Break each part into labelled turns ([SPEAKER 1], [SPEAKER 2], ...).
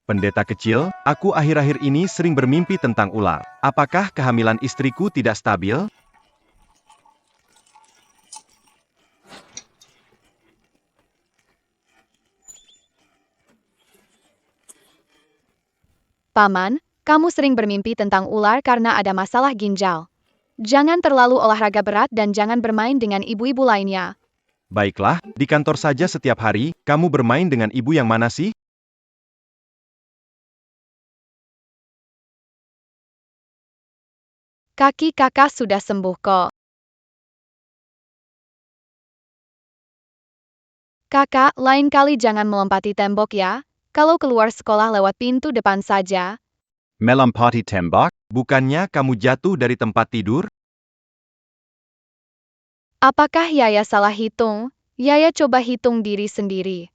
[SPEAKER 1] Pendeta kecil, aku akhir-akhir ini sering bermimpi tentang ular. Apakah kehamilan istriku tidak stabil?
[SPEAKER 2] Paman, kamu sering bermimpi tentang ular karena ada masalah ginjal. Jangan terlalu olahraga berat dan jangan bermain dengan ibu-ibu lainnya.
[SPEAKER 1] Baiklah, di kantor saja setiap hari, kamu bermain dengan ibu yang mana sih?
[SPEAKER 2] Kaki kakak sudah sembuh kok. Kakak, lain kali jangan melompati tembok ya. Kalau keluar sekolah lewat pintu depan saja.
[SPEAKER 1] Melompati tembok? Bukannya kamu jatuh dari tempat tidur?
[SPEAKER 2] Apakah Yaya salah hitung? Yaya coba hitung diri sendiri.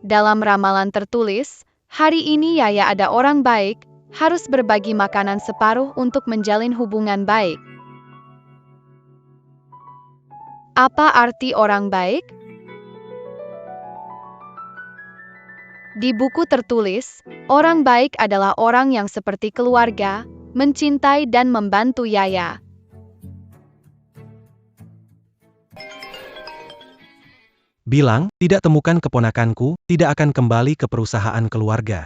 [SPEAKER 2] Dalam ramalan tertulis, hari ini Yaya ada orang baik, harus berbagi makanan separuh untuk menjalin hubungan baik. Apa arti orang baik? Di buku tertulis, orang baik adalah orang yang seperti keluarga, mencintai dan membantu Yaya.
[SPEAKER 3] Bilang, tidak temukan keponakanku, tidak akan kembali ke perusahaan keluarga.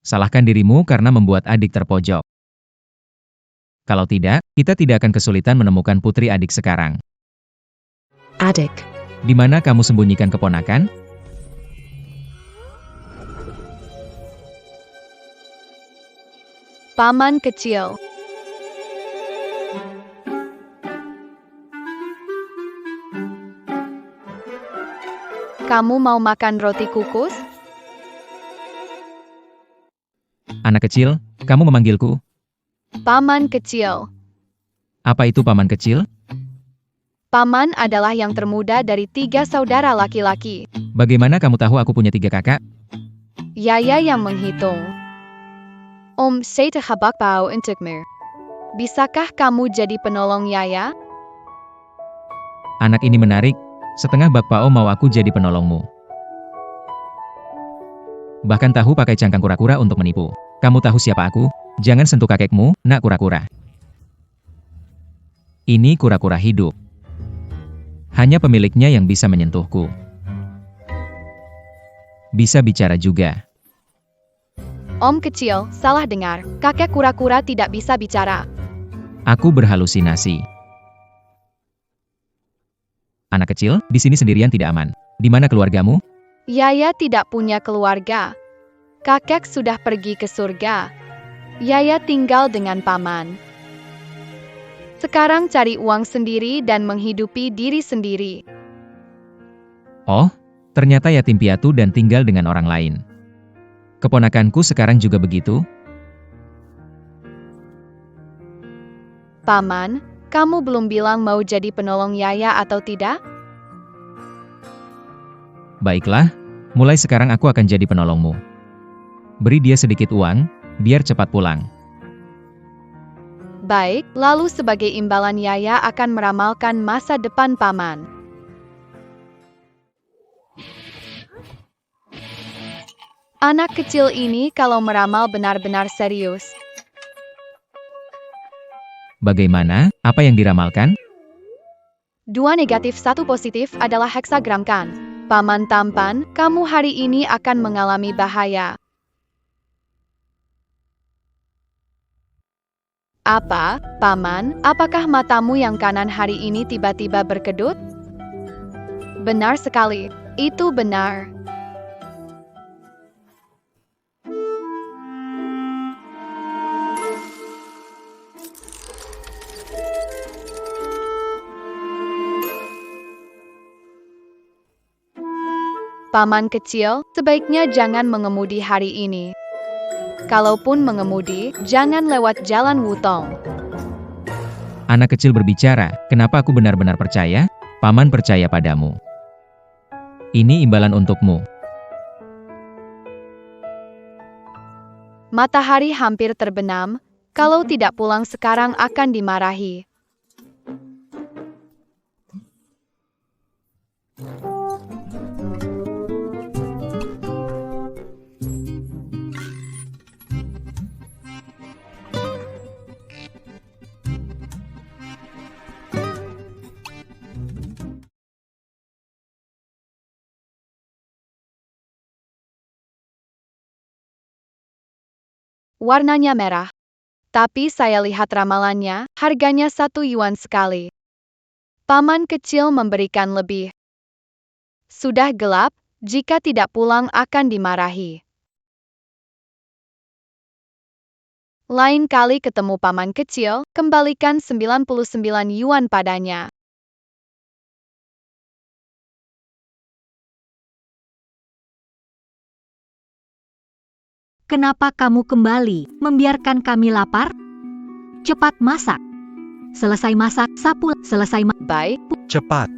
[SPEAKER 4] Salahkan dirimu karena membuat adik terpojok. Kalau tidak, kita tidak akan kesulitan menemukan putri adik sekarang.
[SPEAKER 5] Adik.
[SPEAKER 4] Di mana kamu sembunyikan keponakan?
[SPEAKER 2] Paman kecil. Kamu mau makan roti kukus?
[SPEAKER 4] Anak kecil, kamu memanggilku.
[SPEAKER 2] Paman kecil.
[SPEAKER 4] Apa itu paman kecil?
[SPEAKER 2] Paman adalah yang termuda dari 3 saudara laki-laki.
[SPEAKER 4] Bagaimana kamu tahu aku punya 3 kakak?
[SPEAKER 2] Yaya yang menghitung. Saya terhabak bau untukmu. Bisakah kamu jadi penolong Yaya?
[SPEAKER 4] Anak ini menarik. Setengah bakpao mau aku jadi penolongmu. Bahkan tahu pakai cangkang kura-kura untuk menipu. Kamu tahu siapa aku? Jangan sentuh kakekmu, nak kura-kura. Ini kura-kura hidup. Hanya pemiliknya yang bisa menyentuhku. Bisa bicara juga.
[SPEAKER 2] Om kecil, salah dengar. Kakek kura-kura tidak bisa bicara.
[SPEAKER 4] Aku berhalusinasi. Anak kecil, di sini sendirian tidak aman. Di mana keluargamu?
[SPEAKER 2] Yaya tidak punya keluarga. Kakek sudah pergi ke surga. Yaya tinggal dengan paman. Sekarang cari uang sendiri dan menghidupi diri sendiri.
[SPEAKER 4] Oh, ternyata yatim piatu dan tinggal dengan orang lain. Keponakanku sekarang juga begitu.
[SPEAKER 2] Paman, kamu belum bilang mau jadi penolong Yaya atau tidak?
[SPEAKER 4] Baiklah, mulai sekarang aku akan jadi penolongmu. Beri dia sedikit uang, biar cepat pulang.
[SPEAKER 2] Baik, lalu sebagai imbalan Yaya akan meramalkan masa depan paman. Anak kecil ini kalau meramal benar-benar serius.
[SPEAKER 4] Bagaimana? Apa yang diramalkan?
[SPEAKER 2] 2 negatif 1 positif adalah heksagram kan? Paman tampan, kamu hari ini akan mengalami bahaya. Apa, Paman? Apakah matamu yang kanan hari ini tiba-tiba berkedut? Benar sekali, itu benar. Paman kecil, sebaiknya jangan mengemudi hari ini. Kalaupun mengemudi, jangan lewat jalan Wutong.
[SPEAKER 4] Anak kecil berbicara, kenapa aku benar-benar percaya? Paman percaya padamu. Ini imbalan untukmu.
[SPEAKER 2] Matahari hampir terbenam, Kalau tidak pulang sekarang akan dimarahi. Warnanya merah. Tapi saya lihat ramalannya, harganya 1 yuan sekali. Paman kecil memberikan lebih. Sudah gelap, jika tidak pulang akan dimarahi. Lain kali ketemu paman kecil, kembalikan 99 yuan padanya.
[SPEAKER 6] Kenapa kamu kembali, membiarkan kami lapar? Cepat masak. Selesai masak, sapu. Selesai masak.
[SPEAKER 2] Baik,
[SPEAKER 3] Cepat.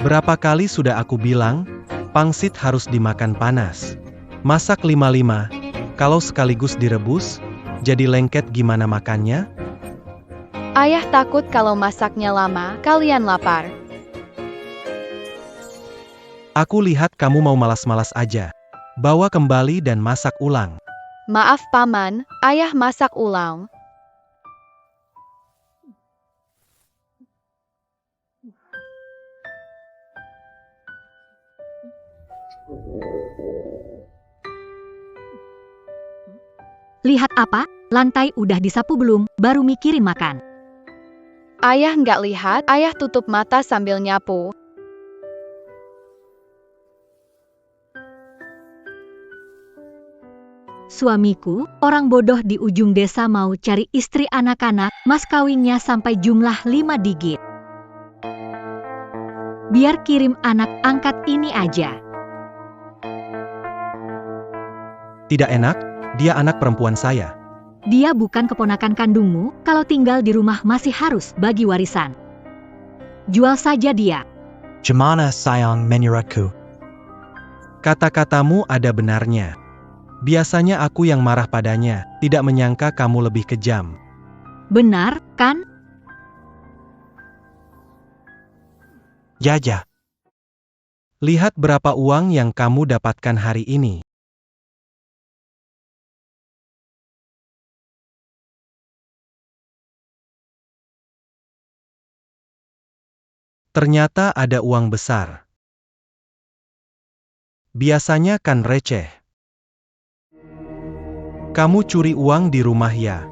[SPEAKER 3] Berapa kali sudah aku bilang, pangsit harus dimakan panas. Masak 5-5, kalau sekaligus direbus, jadi lengket gimana makannya?
[SPEAKER 2] ayah takut kalau masaknya lama, kalian lapar.
[SPEAKER 3] Aku lihat kamu mau malas-malas aja. Bawa kembali dan masak ulang.
[SPEAKER 2] Maaf paman, ayah masak ulang.
[SPEAKER 6] Lihat apa? Lantai udah disapu belum? Baru mikirin makan.
[SPEAKER 2] Ayah nggak lihat, ayah tutup mata sambil nyapu.
[SPEAKER 6] Suamiku, orang bodoh di ujung desa mau cari istri anak-anak, mas kawinnya sampai jumlah 5 digit. Biar kirim anak angkat ini aja.
[SPEAKER 3] Tidak enak, dia anak perempuan saya.
[SPEAKER 6] Dia bukan keponakan kandungmu, kalau tinggal di rumah masih harus bagi warisan. Jual saja dia.
[SPEAKER 3] Gimana sayang menyuratku? Kata-katamu ada benarnya. Biasanya aku yang marah padanya, tidak menyangka kamu lebih kejam.
[SPEAKER 6] Benar, kan?
[SPEAKER 3] Jaja. Lihat berapa uang yang kamu dapatkan hari ini. Ternyata ada uang besar. Biasanya kan receh. Kamu curi uang di rumah ya?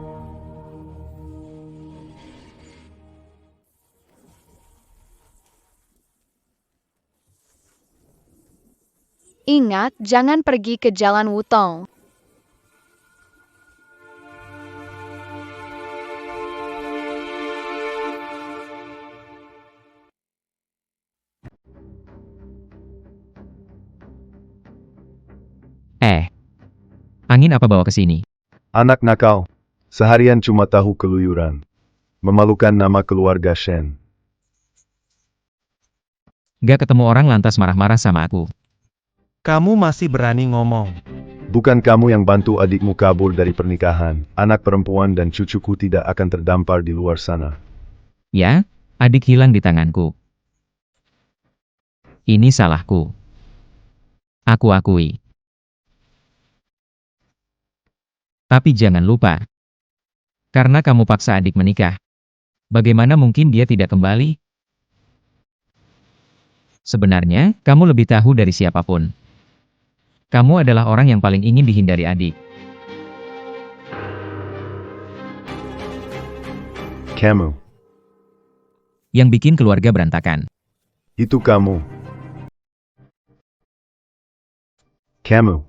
[SPEAKER 2] Ingat, jangan pergi ke Jalan Wutong.
[SPEAKER 4] Angin apa bawa ke sini?
[SPEAKER 7] Anak nakal, seharian cuma tahu keluyuran. Memalukan nama keluarga Shen.
[SPEAKER 4] Gak ketemu orang lantas marah-marah sama aku.
[SPEAKER 3] Kamu masih berani ngomong.
[SPEAKER 7] Bukan kamu yang bantu adikmu kabur dari pernikahan. Anak perempuan dan cucuku tidak akan terdampar di luar sana.
[SPEAKER 4] Ya, adik hilang di tanganku. Ini salahku. Aku akui. Tapi jangan lupa. Karena kamu paksa adik menikah. Bagaimana mungkin dia tidak kembali? Sebenarnya, kamu lebih tahu dari siapapun. Kamu adalah orang yang paling ingin dihindari adik.
[SPEAKER 7] Kamu.
[SPEAKER 4] Yang bikin keluarga berantakan.
[SPEAKER 7] Itu kamu. Kamu.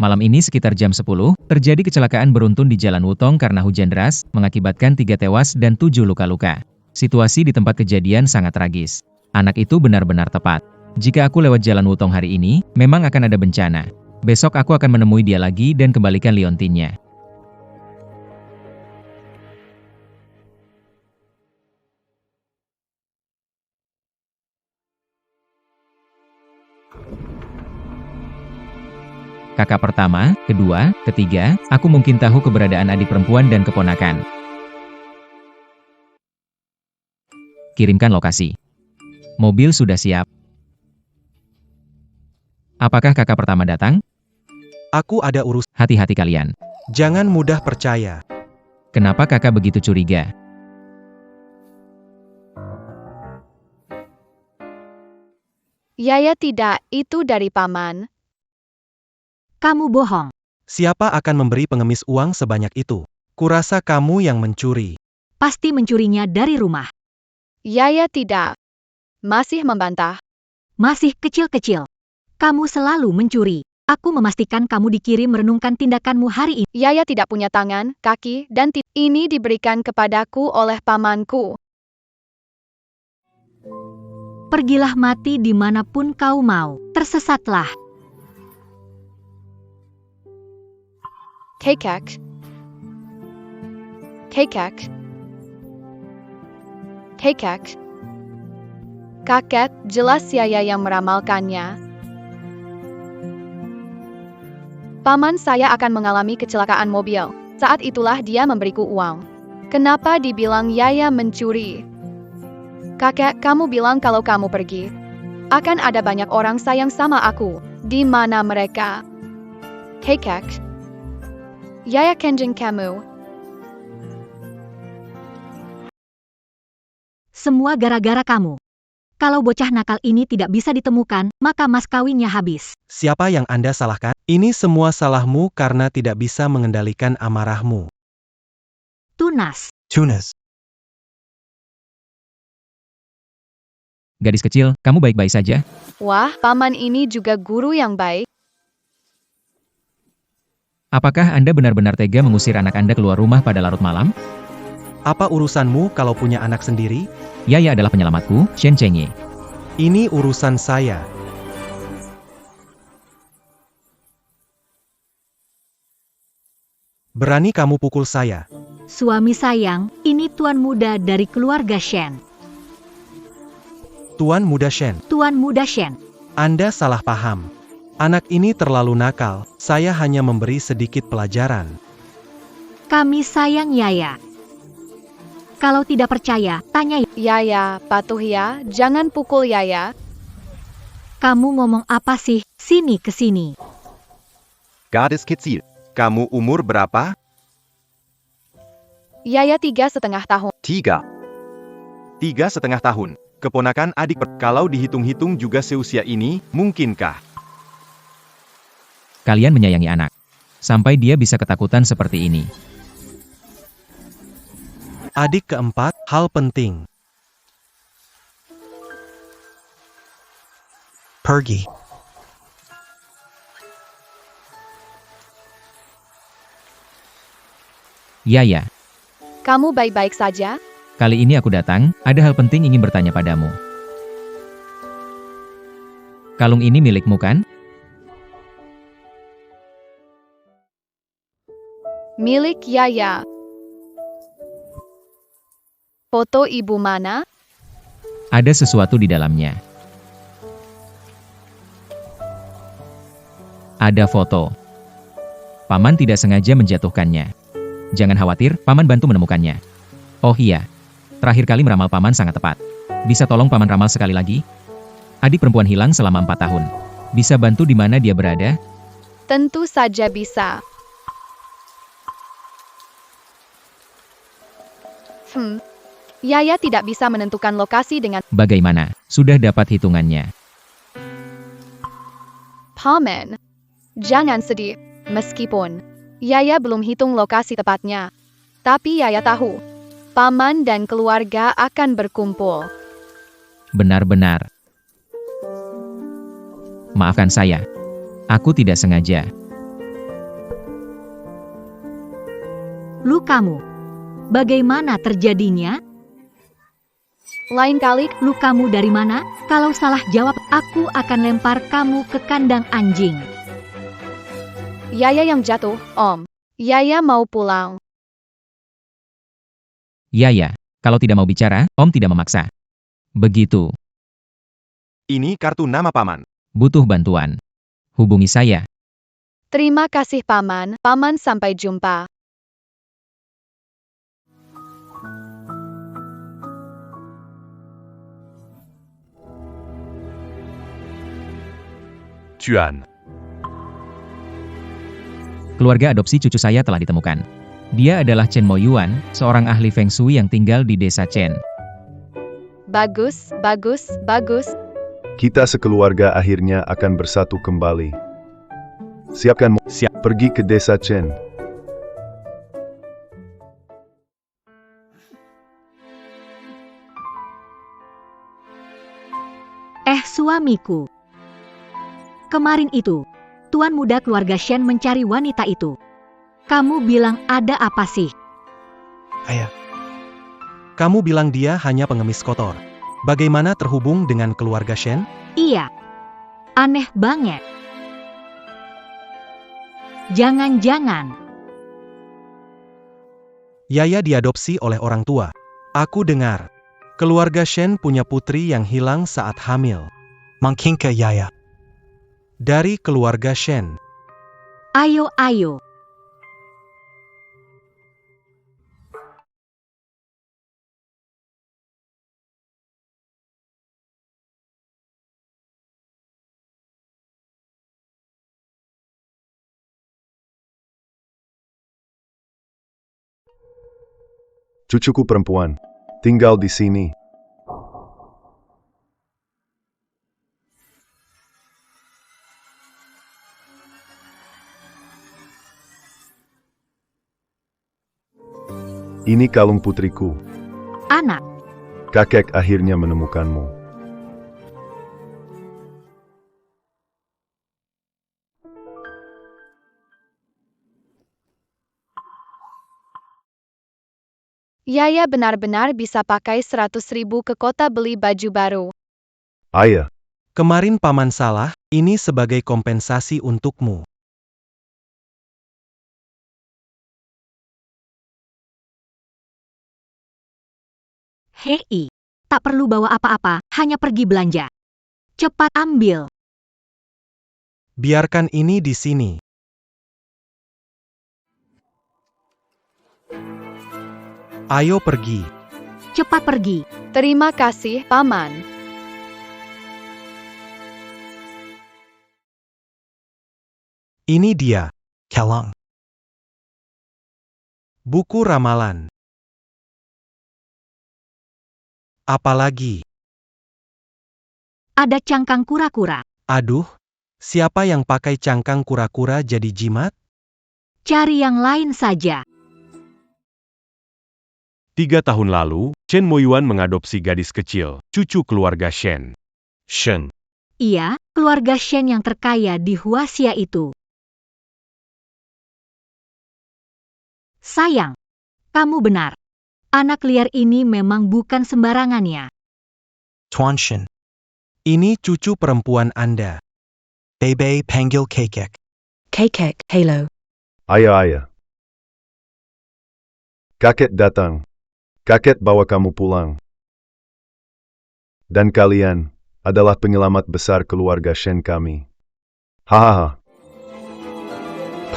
[SPEAKER 4] Malam ini sekitar jam 10, terjadi kecelakaan beruntun di Jalan Wutong karena hujan deras, mengakibatkan 3 tewas dan 7 luka-luka. Situasi di tempat kejadian sangat tragis. Anak itu benar-benar tepat. Jika aku lewat Jalan Wutong hari ini, memang akan ada bencana. Besok aku akan menemui dia lagi dan kembalikan liontinnya. Kakak pertama, kedua, ketiga, aku mungkin tahu keberadaan adik perempuan dan keponakan. Kirimkan lokasi. Mobil sudah siap. Apakah kakak pertama datang?
[SPEAKER 3] Aku ada urus.
[SPEAKER 4] Hati-hati kalian.
[SPEAKER 3] Jangan mudah percaya.
[SPEAKER 4] Kenapa kakak begitu curiga?
[SPEAKER 2] Yaya tidak, itu dari paman.
[SPEAKER 6] Kamu bohong.
[SPEAKER 3] Siapa akan memberi pengemis uang sebanyak itu? Kurasa kamu yang mencuri.
[SPEAKER 6] Pasti mencurinya dari rumah.
[SPEAKER 2] Yaya tidak. Masih membantah.
[SPEAKER 6] Masih kecil-kecil. Kamu selalu mencuri. Aku memastikan kamu dikirim merenungkan tindakanmu hari ini.
[SPEAKER 2] Yaya tidak punya tangan, kaki, dan ini diberikan kepadaku oleh pamanku.
[SPEAKER 6] Pergilah mati dimanapun kau mau. Tersesatlah.
[SPEAKER 2] Kakek. Kakek. Kakek. Kakek, jelas Yaya yang meramalkannya. Paman saya akan mengalami kecelakaan mobil. Saat itulah dia memberiku uang. Kenapa dibilang Yaya mencuri? Kakek, kamu bilang kalau kamu pergi. Akan ada banyak orang sayang sama aku. Di mana mereka? Kakek. Yaya kenjeng kamu.
[SPEAKER 6] Semua gara-gara kamu. Kalau bocah nakal ini tidak bisa ditemukan, maka mas kawinnya habis.
[SPEAKER 3] Siapa yang Anda salahkan? Ini semua salahmu karena tidak bisa mengendalikan amarahmu.
[SPEAKER 6] Tunas.
[SPEAKER 3] Tunas.
[SPEAKER 4] Gadis kecil, kamu baik-baik saja?
[SPEAKER 2] Wah, paman ini juga guru yang baik.
[SPEAKER 4] Apakah Anda benar-benar tega mengusir anak Anda keluar rumah pada larut malam?
[SPEAKER 3] Apa urusanmu kalau punya anak sendiri?
[SPEAKER 4] Yaya adalah penyelamatku, Shen Chengye.
[SPEAKER 3] Ini urusan saya. Berani kamu pukul saya?
[SPEAKER 6] Suami sayang, ini tuan muda dari keluarga Shen.
[SPEAKER 3] Tuan muda Shen.
[SPEAKER 6] Tuan muda Shen.
[SPEAKER 3] Anda salah paham. Anak ini terlalu nakal, saya hanya memberi sedikit pelajaran.
[SPEAKER 6] Kami sayang Yaya. Kalau tidak percaya, tanya.
[SPEAKER 2] Yaya, patuh ya, jangan pukul Yaya.
[SPEAKER 6] Kamu ngomong apa sih? Sini ke sini.
[SPEAKER 1] Gadis kecil, kamu umur berapa?
[SPEAKER 2] Yaya 3,5 tahun.
[SPEAKER 1] 3,5 tahun. Keponakan adik kalau dihitung-hitung juga seusia ini, mungkinkah?
[SPEAKER 4] Kalian menyayangi anak. Sampai dia bisa ketakutan seperti ini.
[SPEAKER 3] Adik keempat, hal penting. Pergi.
[SPEAKER 4] Yaya,
[SPEAKER 2] Kamu baik-baik saja?
[SPEAKER 4] kali ini aku datang, ada hal penting ingin bertanya padamu. Kalung ini milikmu kan?
[SPEAKER 2] Milik Yaya. Foto ibu mana?
[SPEAKER 4] Ada sesuatu di dalamnya. Ada foto. Paman tidak sengaja menjatuhkannya. Jangan khawatir, Paman bantu menemukannya. Oh iya, terakhir kali meramal Paman sangat tepat. Bisa tolong Paman ramal sekali lagi? Adik perempuan hilang selama 4 tahun. Bisa bantu di mana dia berada?
[SPEAKER 2] Tentu saja bisa. Yaya tidak bisa menentukan lokasi dengan
[SPEAKER 4] Bagaimana? Sudah dapat hitungannya.
[SPEAKER 2] Paman. Jangan sedih. Meskipun Yaya belum hitung lokasi tepatnya. Tapi Yaya tahu. Paman dan keluarga akan berkumpul.
[SPEAKER 4] Benar-benar. Maafkan saya. Aku tidak sengaja.
[SPEAKER 6] Lukamu. Bagaimana terjadinya?
[SPEAKER 2] Lain kali,
[SPEAKER 6] Lukamu dari mana? Kalau salah jawab, aku akan lempar kamu ke kandang anjing.
[SPEAKER 2] Yaya yang jatuh, Om. Yaya mau pulang.
[SPEAKER 4] Yaya, kalau tidak mau bicara, Om tidak memaksa. Begitu.
[SPEAKER 1] Ini kartu nama paman.
[SPEAKER 4] Butuh bantuan. Hubungi saya.
[SPEAKER 2] Terima kasih Paman. Paman sampai jumpa.
[SPEAKER 1] Tuan.
[SPEAKER 4] Keluarga adopsi cucu saya telah ditemukan. Dia adalah Chen Moyuan, seorang ahli Feng Shui yang tinggal di desa Chen.
[SPEAKER 2] Bagus, bagus, bagus.
[SPEAKER 7] Kita sekeluarga akhirnya akan bersatu kembali. Siapkan
[SPEAKER 1] Siap.
[SPEAKER 7] pergi ke desa Chen.
[SPEAKER 6] Suamiku. Kemarin itu, tuan muda keluarga Shen mencari wanita itu. Kamu bilang ada apa sih?
[SPEAKER 3] Ayah. Kamu bilang dia hanya pengemis kotor. Bagaimana terhubung dengan keluarga Shen?
[SPEAKER 6] Iya. Aneh banget. Jangan-jangan.
[SPEAKER 3] Yaya diadopsi oleh orang tua. Aku dengar. Keluarga Shen punya putri yang hilang saat hamil. Mungkin ke Yaya. Dari keluarga Shen.
[SPEAKER 6] Ayo.
[SPEAKER 7] Cucuku perempuan. Tinggal di sini. Ini kalung putriku.
[SPEAKER 6] Anak.
[SPEAKER 7] Kakek akhirnya menemukanmu.
[SPEAKER 2] Yaya benar-benar bisa pakai 100.000 ke kota beli baju baru.
[SPEAKER 7] Ayah,
[SPEAKER 3] Kemarin paman salah, ini sebagai kompensasi untukmu.
[SPEAKER 6] Hei, tak perlu bawa apa-apa, hanya pergi belanja. Cepat ambil.
[SPEAKER 3] Biarkan ini di sini. Ayo pergi.
[SPEAKER 6] Cepat pergi.
[SPEAKER 2] Terima kasih, Paman.
[SPEAKER 3] Ini dia. Kelang. Buku ramalan. Apalagi?
[SPEAKER 6] Ada cangkang kura-kura.
[SPEAKER 3] Aduh, siapa yang pakai cangkang kura-kura jadi jimat?
[SPEAKER 6] Cari yang lain saja.
[SPEAKER 1] 3 tahun lalu, Chen Moyuan mengadopsi gadis kecil, cucu keluarga Shen. Shen.
[SPEAKER 6] Iya, keluarga Shen yang terkaya di Huaxia itu. Sayang, kamu benar. Anak liar ini memang bukan sembarangannya.
[SPEAKER 3] Tuan Shen. Ini cucu perempuan Anda. Bebe panggil Kekek.
[SPEAKER 5] Kekek, Halo.
[SPEAKER 7] ayah. Kakek datang. Kakek bawa kamu pulang. Dan kalian adalah penyelamat besar keluarga Shen kami. Hahaha.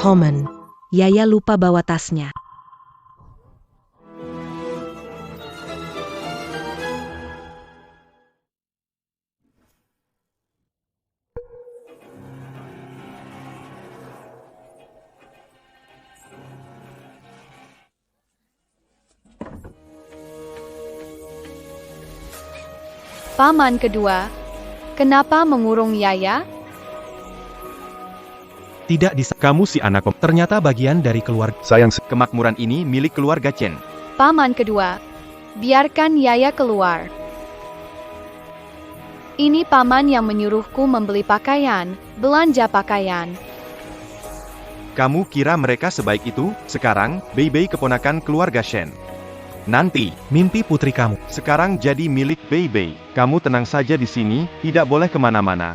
[SPEAKER 5] Paman. Yaya lupa bawa tasnya.
[SPEAKER 2] Paman kedua, kenapa mengurung Yaya?
[SPEAKER 3] Tidak bisa.
[SPEAKER 1] Kamu si anak
[SPEAKER 3] Ternyata bagian dari keluarga.
[SPEAKER 7] Sayang,
[SPEAKER 1] kemakmuran ini milik keluarga Chen.
[SPEAKER 2] Paman kedua, biarkan Yaya keluar. Ini paman yang menyuruhku membeli pakaian, belanja pakaian.
[SPEAKER 1] Kamu kira mereka sebaik itu? Sekarang, Bei Bei keponakan keluarga Shen. Nanti,
[SPEAKER 3] Mimpi putri kamu.
[SPEAKER 1] sekarang jadi milik Bei Bei. Kamu tenang saja di sini, tidak boleh kemana-mana.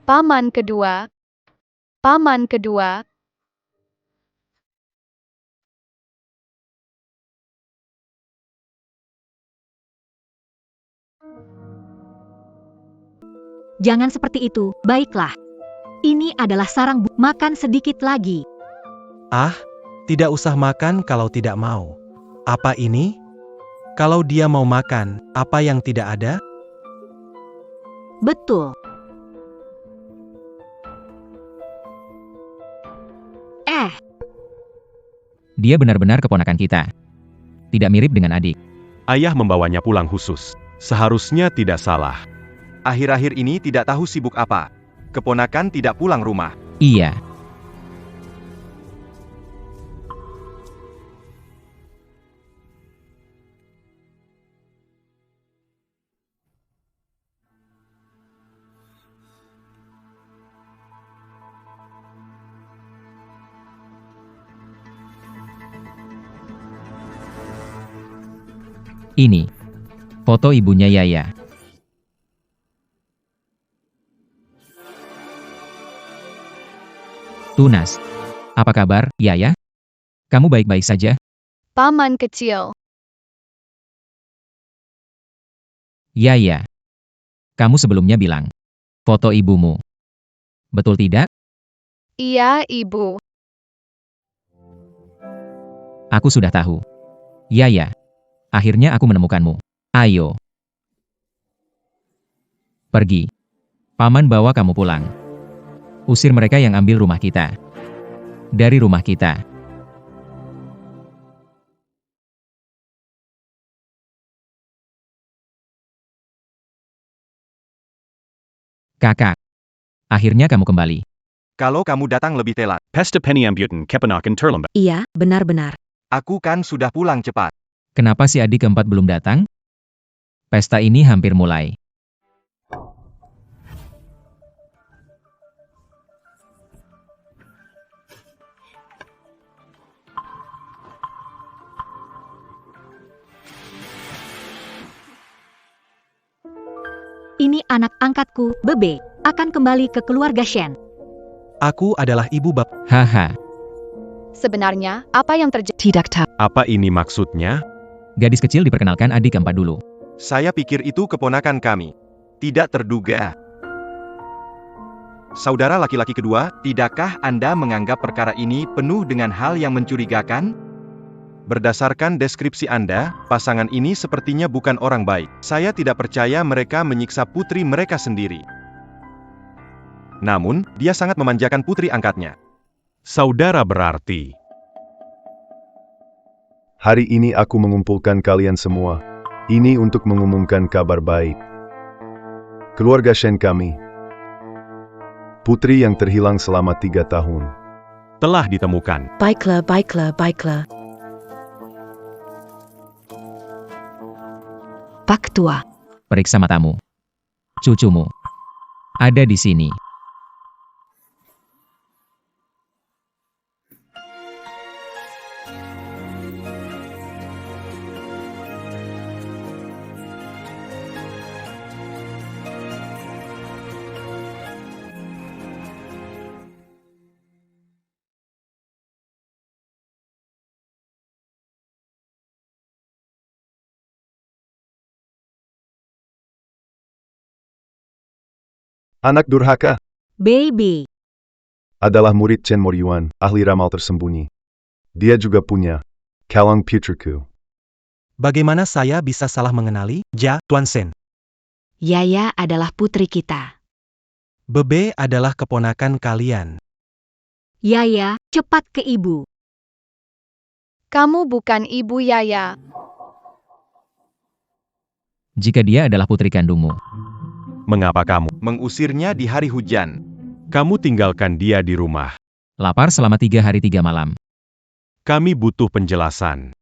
[SPEAKER 2] Paman kedua. Paman kedua.
[SPEAKER 6] Jangan seperti itu, baiklah. Ini adalah sarang makan sedikit lagi.
[SPEAKER 3] Ah, tidak usah makan kalau tidak mau. Apa ini? Kalau dia mau makan, apa yang tidak ada?
[SPEAKER 6] Betul.
[SPEAKER 4] Dia benar-benar keponakan kita. Tidak mirip dengan adik.
[SPEAKER 1] Ayah membawanya pulang khusus. Seharusnya tidak salah. Akhir-akhir ini tidak tahu sibuk apa. Keponakan tidak pulang rumah.
[SPEAKER 4] Iya. Ini foto ibunya Yaya. Tunas. Apa kabar, Yaya? Kamu baik-baik saja?
[SPEAKER 2] Paman kecil.
[SPEAKER 4] Yaya. Kamu sebelumnya bilang foto ibumu. Betul tidak?
[SPEAKER 2] Iya, Ibu.
[SPEAKER 4] Aku sudah tahu. Yaya. Akhirnya aku menemukanmu. Ayo. Pergi. Paman bawa kamu pulang. Usir mereka yang ambil rumah kita. Dari rumah kita. Kakak. Akhirnya kamu kembali.
[SPEAKER 1] Kalau kamu datang lebih telat,
[SPEAKER 8] Pesta peniambutan keponakan terlambat.
[SPEAKER 5] Iya, benar-benar.
[SPEAKER 1] aku kan sudah pulang cepat.
[SPEAKER 4] Kenapa si adik keempat belum datang? Pesta ini hampir mulai.
[SPEAKER 6] Ini anak angkatku, Bebe, akan kembali ke keluarga Shen.
[SPEAKER 3] Aku adalah ibu bap.
[SPEAKER 4] Haha.
[SPEAKER 2] Sebenarnya, apa yang terjadi?
[SPEAKER 5] Tidak tahu.
[SPEAKER 1] Apa ini maksudnya?
[SPEAKER 4] Gadis kecil diperkenalkan adik keempat dulu.
[SPEAKER 1] Saya pikir itu keponakan kami. Tidak terduga. Saudara laki-laki kedua, tidakkah Anda menganggap perkara ini penuh dengan hal yang mencurigakan? Berdasarkan deskripsi Anda, pasangan ini sepertinya bukan orang baik. Saya tidak percaya mereka menyiksa putri mereka sendiri. Namun, dia sangat memanjakan putri angkatnya. Saudara berarti.
[SPEAKER 7] Hari ini aku mengumpulkan kalian semua. Ini untuk mengumumkan kabar baik. Keluarga Shen kami. Putri yang terhilang selama 3 tahun.
[SPEAKER 1] Telah ditemukan.
[SPEAKER 5] Baiklah, baiklah, baiklah. Pak Ketua.
[SPEAKER 4] Periksa matamu. Cucumu. Ada di sini.
[SPEAKER 7] Anak durhaka
[SPEAKER 6] Baby,
[SPEAKER 7] adalah murid Chen Moryuan, ahli ramal tersembunyi. Dia juga punya kalung putriku.
[SPEAKER 3] Bagaimana saya bisa salah mengenali? Ja, Tuan Sen.
[SPEAKER 5] Yaya adalah putri kita.
[SPEAKER 3] Bebe adalah keponakan kalian.
[SPEAKER 6] Yaya, cepat ke ibu.
[SPEAKER 2] Kamu bukan ibu Yaya.
[SPEAKER 4] Jika dia adalah putri kandungmu.
[SPEAKER 1] Mengapa kamu mengusirnya di hari hujan? Kamu tinggalkan dia di rumah.
[SPEAKER 4] Lapar selama 3 hari 3 malam.
[SPEAKER 1] Kami butuh penjelasan.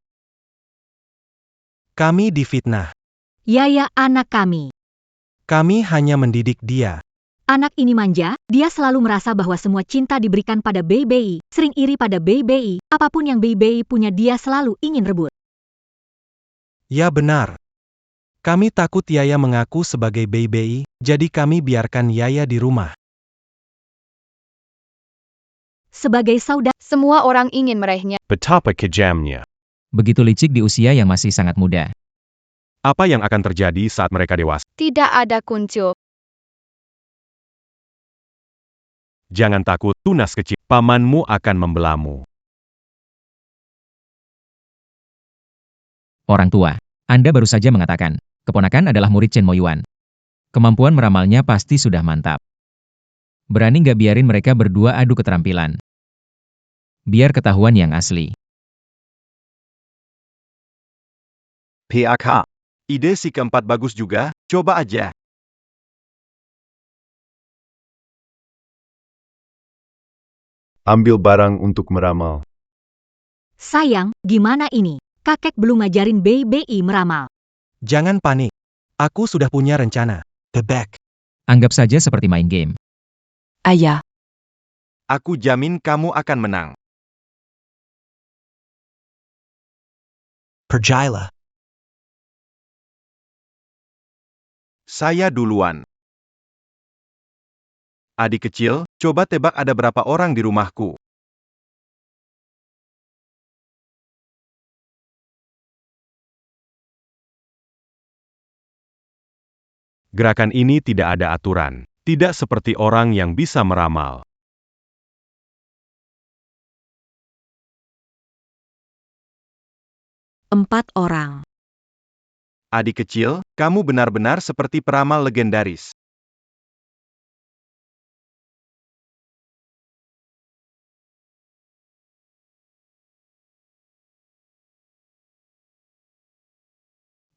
[SPEAKER 3] Kami difitnah.
[SPEAKER 6] Yaya anak kami.
[SPEAKER 3] Kami hanya mendidik dia.
[SPEAKER 6] Anak ini manja, dia selalu merasa bahwa semua cinta diberikan pada Bei, sering iri pada Bei, apapun yang Bei punya dia selalu ingin rebut.
[SPEAKER 3] Ya benar. Kami takut Yaya mengaku sebagai Bei, jadi kami biarkan Yaya di rumah.
[SPEAKER 6] Sebagai saudara,
[SPEAKER 2] Semua orang ingin meraihnya.
[SPEAKER 8] Betapa kejamnya.
[SPEAKER 4] Begitu licik di usia yang masih sangat muda.
[SPEAKER 8] Apa yang akan terjadi saat mereka dewasa?
[SPEAKER 2] Tidak ada kuncup.
[SPEAKER 8] Jangan takut, tunas kecil. Pamanmu akan membelamu.
[SPEAKER 4] Orang tua, Anda baru saja mengatakan, keponakan adalah murid Chen Moyuan. Kemampuan meramalnya pasti sudah mantap. Berani nggak biarin mereka berdua adu keterampilan? Biar ketahuan yang asli.
[SPEAKER 1] PAK. Ide si keempat bagus juga, coba aja.
[SPEAKER 7] Ambil barang untuk meramal.
[SPEAKER 6] sayang, gimana ini? Kakek belum ngajarin Bei meramal.
[SPEAKER 3] Jangan panik. Aku sudah punya rencana. The back.
[SPEAKER 4] Anggap saja seperti main game.
[SPEAKER 5] Ayah,
[SPEAKER 1] Aku jamin kamu akan menang.
[SPEAKER 3] Perjala.
[SPEAKER 1] Saya duluan. Adik kecil, coba tebak ada berapa orang di rumahku.
[SPEAKER 8] Gerakan ini tidak ada aturan. Tidak seperti orang yang bisa meramal.
[SPEAKER 5] 4 orang.
[SPEAKER 1] Adik kecil, kamu benar-benar seperti peramal legendaris.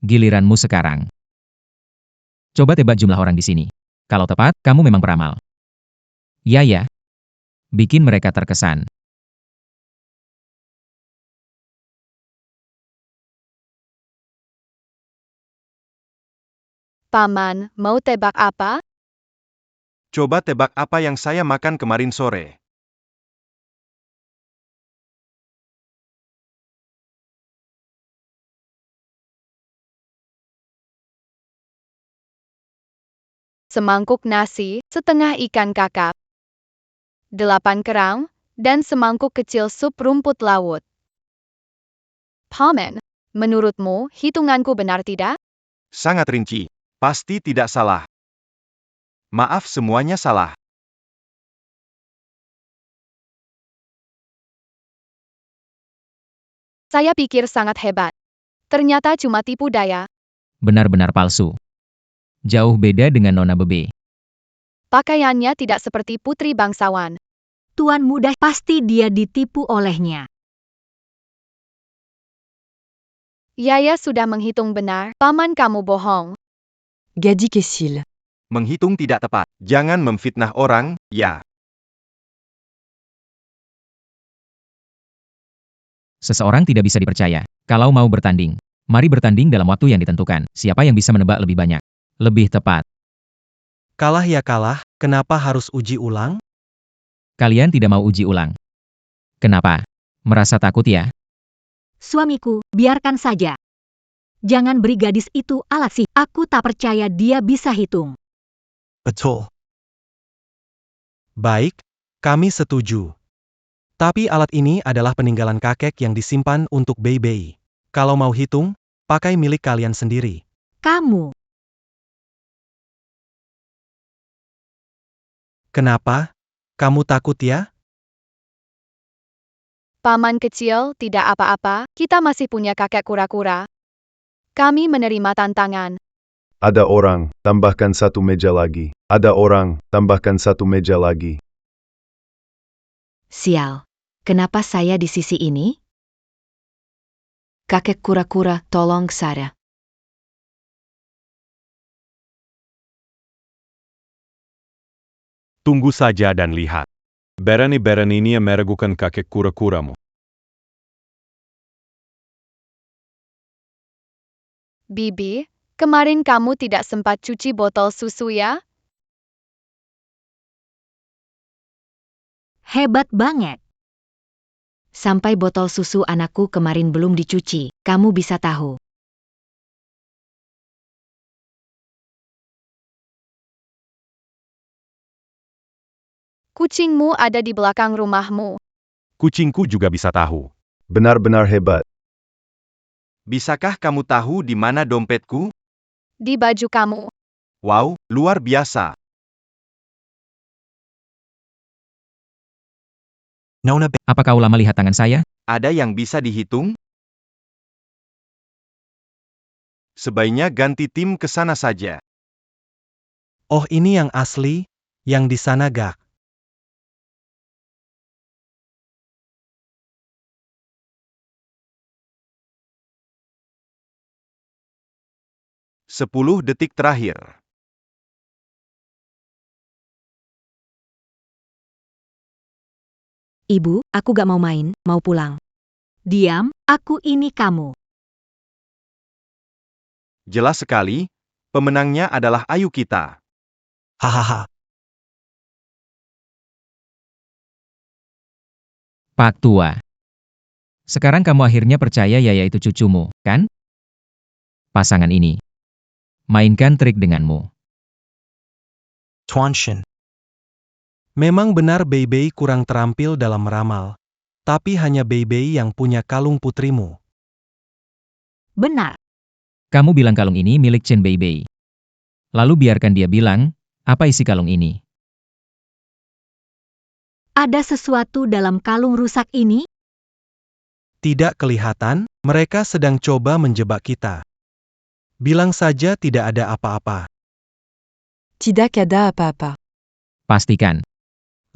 [SPEAKER 4] Giliranmu sekarang. Coba tebak jumlah orang di sini. Kalau tepat, kamu memang peramal. Ya. Bikin mereka terkesan.
[SPEAKER 2] Paman, mau tebak apa?
[SPEAKER 1] Coba tebak apa yang saya makan kemarin sore.
[SPEAKER 2] Semangkuk nasi, setengah ikan kakap, 8 kerang, dan semangkuk kecil sup rumput laut. Paman, menurutmu hitunganku benar tidak?
[SPEAKER 1] Sangat rinci. Pasti tidak salah. Maaf, semuanya salah.
[SPEAKER 2] Saya pikir sangat hebat. Ternyata cuma tipu daya.
[SPEAKER 4] Benar-benar palsu. Jauh beda dengan Nona Bebe.
[SPEAKER 2] Pakaiannya tidak seperti putri bangsawan.
[SPEAKER 6] Tuan muda pasti dia ditipu olehnya.
[SPEAKER 2] Yaya sudah menghitung benar, paman kamu bohong.
[SPEAKER 5] Gaji Kesil.
[SPEAKER 1] Menghitung tidak tepat. Jangan memfitnah orang, ya.
[SPEAKER 4] Seseorang tidak bisa dipercaya. Kalau mau bertanding, mari bertanding dalam waktu yang ditentukan. Siapa yang bisa menebak lebih banyak? Lebih tepat.
[SPEAKER 3] Kalah ya kalah, kenapa harus uji ulang?
[SPEAKER 4] Kalian tidak mau uji ulang. Kenapa? Merasa takut ya?
[SPEAKER 6] Suamiku, biarkan saja. Jangan beri gadis itu alat sih. Aku tak percaya dia bisa hitung.
[SPEAKER 3] Betul. Baik, kami setuju. Tapi alat ini adalah peninggalan kakek yang disimpan untuk Bei. Kalau mau hitung, pakai milik kalian sendiri.
[SPEAKER 6] Kamu,
[SPEAKER 3] Kenapa? Kamu takut ya?
[SPEAKER 2] Paman kecil, tidak apa-apa, kita masih punya kakek kura-kura. Kami menerima tantangan.
[SPEAKER 7] Ada orang, tambahkan 1 meja lagi. Ada orang, tambahkan 1 meja lagi.
[SPEAKER 5] Sial. Kenapa saya di sisi ini? Kakek kura-kura, tolong Sarah.
[SPEAKER 8] Tunggu saja dan lihat. Berani-berani ini meragukan kakek kura-kuramu.
[SPEAKER 2] Bibi, kemarin kamu tidak sempat cuci botol susu ya?
[SPEAKER 6] Hebat banget.
[SPEAKER 5] Sampai botol susu anakku kemarin belum dicuci, kamu bisa tahu.
[SPEAKER 2] Kucingmu ada di belakang rumahmu.
[SPEAKER 8] Kucingku juga bisa tahu.
[SPEAKER 7] Benar-benar hebat.
[SPEAKER 1] Bisakah kamu tahu di mana dompetku?
[SPEAKER 2] Di baju kamu.
[SPEAKER 1] Wow, luar biasa.
[SPEAKER 3] Nona
[SPEAKER 4] Apa kau lama lihat tangan saya?
[SPEAKER 1] Ada yang bisa dihitung? Sebaiknya ganti tim ke sana saja.
[SPEAKER 3] Oh ini yang asli, yang di sana gak?
[SPEAKER 1] Sepuluh detik terakhir.
[SPEAKER 5] Ibu, aku gak mau main, mau pulang.
[SPEAKER 6] Diam, aku ini kamu.
[SPEAKER 1] Jelas sekali, pemenangnya adalah Ayu kita.
[SPEAKER 3] Hahaha.
[SPEAKER 4] Pak Tua. Sekarang kamu akhirnya percaya Yaya itu cucumu, kan? Pasangan ini. Mainkan trik denganmu.
[SPEAKER 3] Tuanshin. Memang benar Beibei kurang terampil dalam meramal. Tapi hanya Beibei yang punya kalung putrimu.
[SPEAKER 6] Benar.
[SPEAKER 4] Kamu bilang kalung ini milik Chen Beibei. Lalu biarkan dia bilang, apa isi kalung ini?
[SPEAKER 6] Ada sesuatu dalam kalung rusak ini?
[SPEAKER 3] Tidak kelihatan, mereka sedang coba menjebak kita. Bilang saja tidak ada apa-apa.
[SPEAKER 5] Tidak ada apa-apa.
[SPEAKER 4] Pastikan.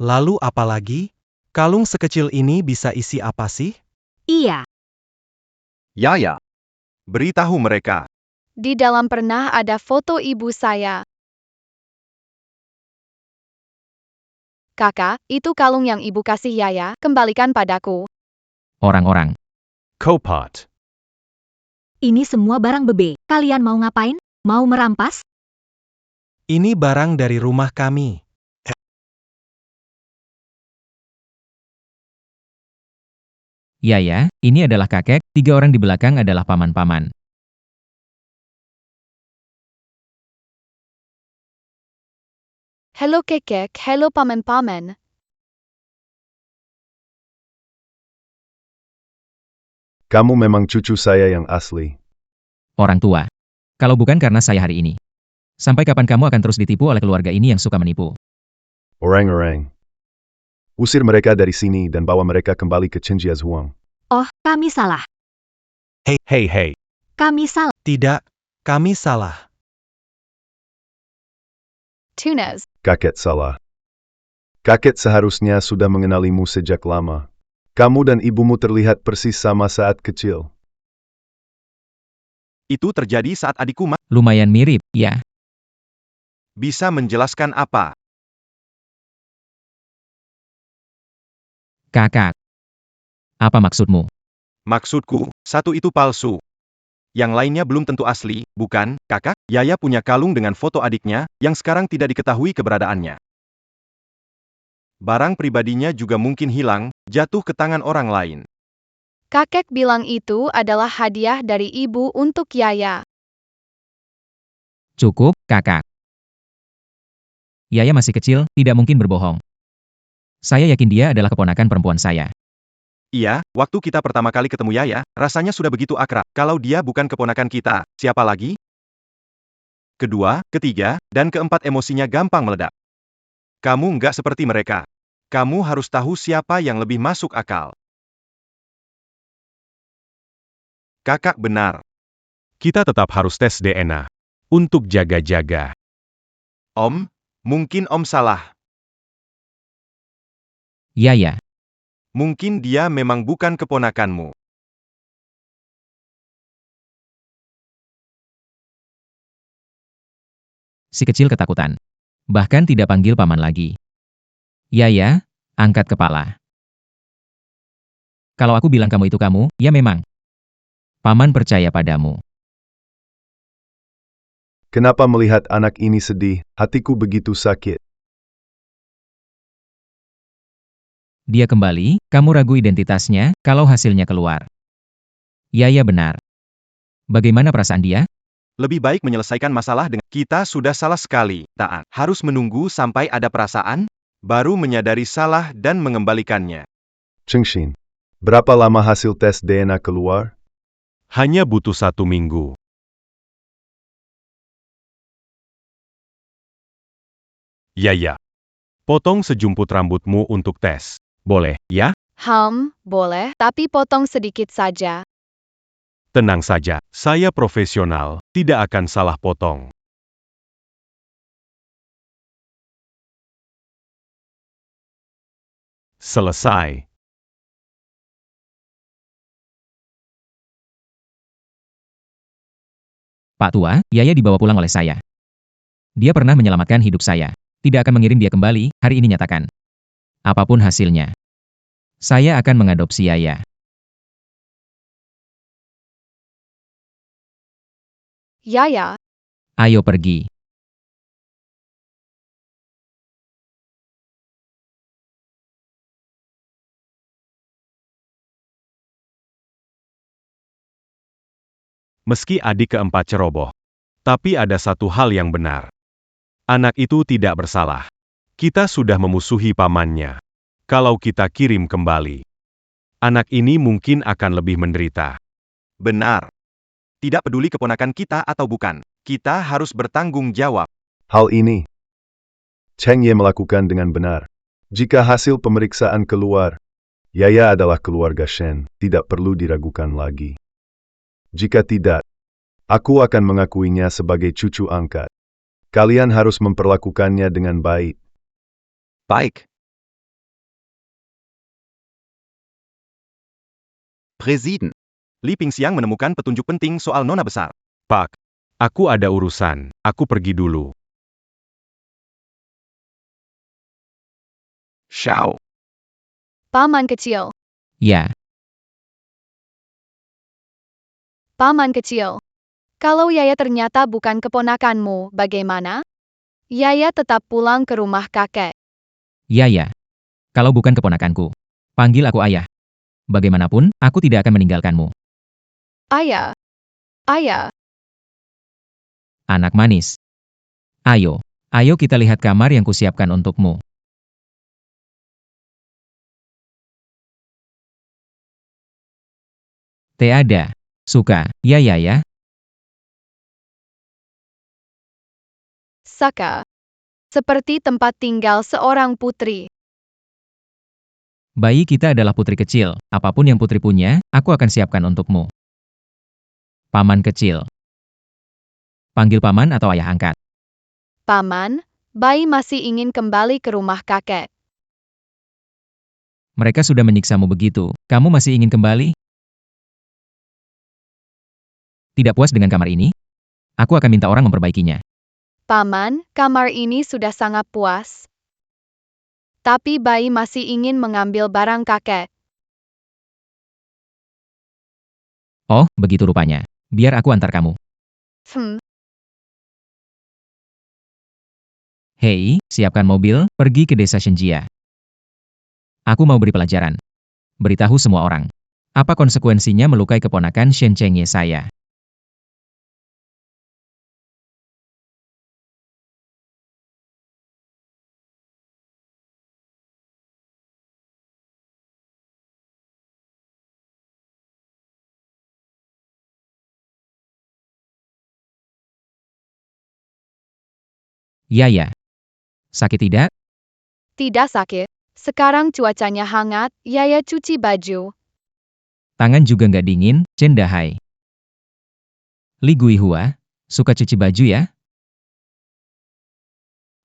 [SPEAKER 3] Lalu apa lagi? Kalung sekecil ini bisa isi apa sih?
[SPEAKER 6] Iya.
[SPEAKER 1] Yaya. Beritahu mereka.
[SPEAKER 2] Di dalam pernah ada foto ibu saya. Kakak, itu kalung yang ibu kasih Yaya, kembalikan padaku.
[SPEAKER 4] Orang-orang.
[SPEAKER 8] Copot.
[SPEAKER 6] Ini semua barang bebe. Kalian mau ngapain? Mau merampas?
[SPEAKER 3] Ini barang dari rumah kami.
[SPEAKER 4] Yaya, ini adalah kakek, 3 orang di belakang adalah paman-paman.
[SPEAKER 2] Halo kekek, halo paman-paman.
[SPEAKER 7] Kamu memang cucu saya yang asli.
[SPEAKER 4] Orang tua. Kalau bukan karena saya hari ini. Sampai kapan kamu akan terus ditipu oleh keluarga ini yang suka menipu?
[SPEAKER 7] Orang-orang. Usir mereka dari sini dan bawa mereka kembali ke Chenjia Zhuang.
[SPEAKER 6] Oh, kami salah.
[SPEAKER 8] Hey.
[SPEAKER 6] Kami salah.
[SPEAKER 3] Tidak, kami salah.
[SPEAKER 2] Tunas.
[SPEAKER 7] Kakek salah. Kakek seharusnya sudah mengenalimu sejak lama. Kamu dan ibumu terlihat persis sama saat kecil.
[SPEAKER 1] Itu terjadi saat adikku
[SPEAKER 4] Lumayan mirip, ya.
[SPEAKER 1] bisa menjelaskan apa?
[SPEAKER 4] Kakak. Apa maksudmu?
[SPEAKER 1] Maksudku, satu itu palsu. Yang lainnya belum tentu asli, bukan, kakak? Yaya punya kalung dengan foto adiknya, yang sekarang tidak diketahui keberadaannya. Barang pribadinya juga mungkin hilang, jatuh ke tangan orang lain.
[SPEAKER 2] Kakek bilang itu adalah hadiah dari ibu untuk Yaya.
[SPEAKER 4] Cukup, kakak. Yaya masih kecil, tidak mungkin berbohong. Saya yakin dia adalah keponakan perempuan saya.
[SPEAKER 1] Iya, waktu kita pertama kali ketemu Yaya, rasanya sudah begitu akrab. Kalau dia bukan keponakan kita, siapa lagi? Kedua, ketiga, dan keempat emosinya gampang meledak. Kamu nggak seperti mereka. Kamu harus tahu siapa yang lebih masuk akal. Kakak benar.
[SPEAKER 8] Kita tetap harus tes DNA. Untuk jaga-jaga.
[SPEAKER 1] Om, mungkin Om salah.
[SPEAKER 4] Yaya.
[SPEAKER 1] Mungkin dia memang bukan keponakanmu.
[SPEAKER 4] Si kecil ketakutan. Bahkan tidak panggil paman lagi. Yaya, angkat kepala. Kalau aku bilang kamu itu kamu, ya memang. Paman percaya padamu.
[SPEAKER 7] Kenapa melihat anak ini sedih, hatiku begitu sakit.
[SPEAKER 4] Dia kembali, kamu ragu identitasnya, kalau hasilnya keluar. Yaya benar. Bagaimana perasaan dia?
[SPEAKER 1] Lebih baik menyelesaikan masalah dengan kita sudah salah sekali. Taat. Harus menunggu sampai ada perasaan, baru menyadari salah dan mengembalikannya.
[SPEAKER 7] Chengshin. Berapa lama hasil tes DNA keluar?
[SPEAKER 8] Hanya butuh 1 minggu. Ya. Potong sejumput rambutmu untuk tes. Boleh, ya?
[SPEAKER 2] Boleh, tapi potong sedikit saja.
[SPEAKER 8] Tenang saja, saya profesional, tidak akan salah potong. Selesai.
[SPEAKER 4] Pak Tua, Yaya dibawa pulang oleh saya. Dia pernah menyelamatkan hidup saya. Tidak akan mengirim dia kembali, hari ini nyatakan. Apapun hasilnya. Saya akan mengadopsi Yaya.
[SPEAKER 2] Yaya,
[SPEAKER 4] Ayo pergi.
[SPEAKER 8] Meski adik keempat ceroboh. Tapi ada satu hal yang benar. Anak itu tidak bersalah. Kita sudah memusuhi pamannya. Kalau kita kirim kembali, anak ini mungkin akan lebih menderita.
[SPEAKER 1] Benar. Tidak peduli keponakan kita atau bukan, kita harus bertanggung jawab.
[SPEAKER 7] Hal ini Cheng Ye melakukan dengan benar. Jika hasil pemeriksaan keluar, Yaya adalah keluarga Shen, tidak perlu diragukan lagi. Jika tidak, aku akan mengakuinya sebagai cucu angkat. Kalian harus memperlakukannya dengan baik.
[SPEAKER 1] Baik. Presiden. Li Pingxiang menemukan petunjuk penting soal nona besar.
[SPEAKER 8] Pak, aku ada urusan, aku pergi dulu.
[SPEAKER 1] Xiao.
[SPEAKER 2] paman kecil.
[SPEAKER 4] Ya,
[SPEAKER 2] Paman kecil. Kalau Yaya ternyata bukan keponakanmu, bagaimana? Yaya tetap pulang ke rumah kakek.
[SPEAKER 4] Yaya. Kalau bukan keponakanku, panggil aku ayah. Bagaimanapun, aku tidak akan meninggalkanmu.
[SPEAKER 2] Ayah. Ayah.
[SPEAKER 4] Anak manis. Ayo kita lihat kamar yang kusiapkan untukmu. Tiada. Suka, ya.
[SPEAKER 2] Saka. Seperti tempat tinggal seorang putri.
[SPEAKER 4] Bayi kita adalah putri kecil, apapun yang putri punya, aku akan siapkan untukmu. Paman kecil. Panggil paman atau ayah angkat.
[SPEAKER 2] Paman, bayi masih ingin kembali ke rumah kakek.
[SPEAKER 4] Mereka sudah menyiksamu begitu, kamu masih ingin kembali? Tidak puas dengan kamar ini? Aku akan minta orang memperbaikinya.
[SPEAKER 2] Paman, kamar ini sudah sangat puas. Tapi bayi masih ingin mengambil barang kakek.
[SPEAKER 4] Oh, begitu rupanya. Biar aku antar kamu. Hei, siapkan mobil, pergi ke desa Shenjia. Aku mau beri pelajaran. Beritahu semua orang. Apa konsekuensinya melukai keponakan Shen Chengye saya? Ya. Sakit tidak?
[SPEAKER 2] Tidak sakit. Sekarang cuacanya hangat, Yaya cuci baju.
[SPEAKER 4] Tangan juga nggak dingin, Chen Dahai. Li Guihua, suka cuci baju ya?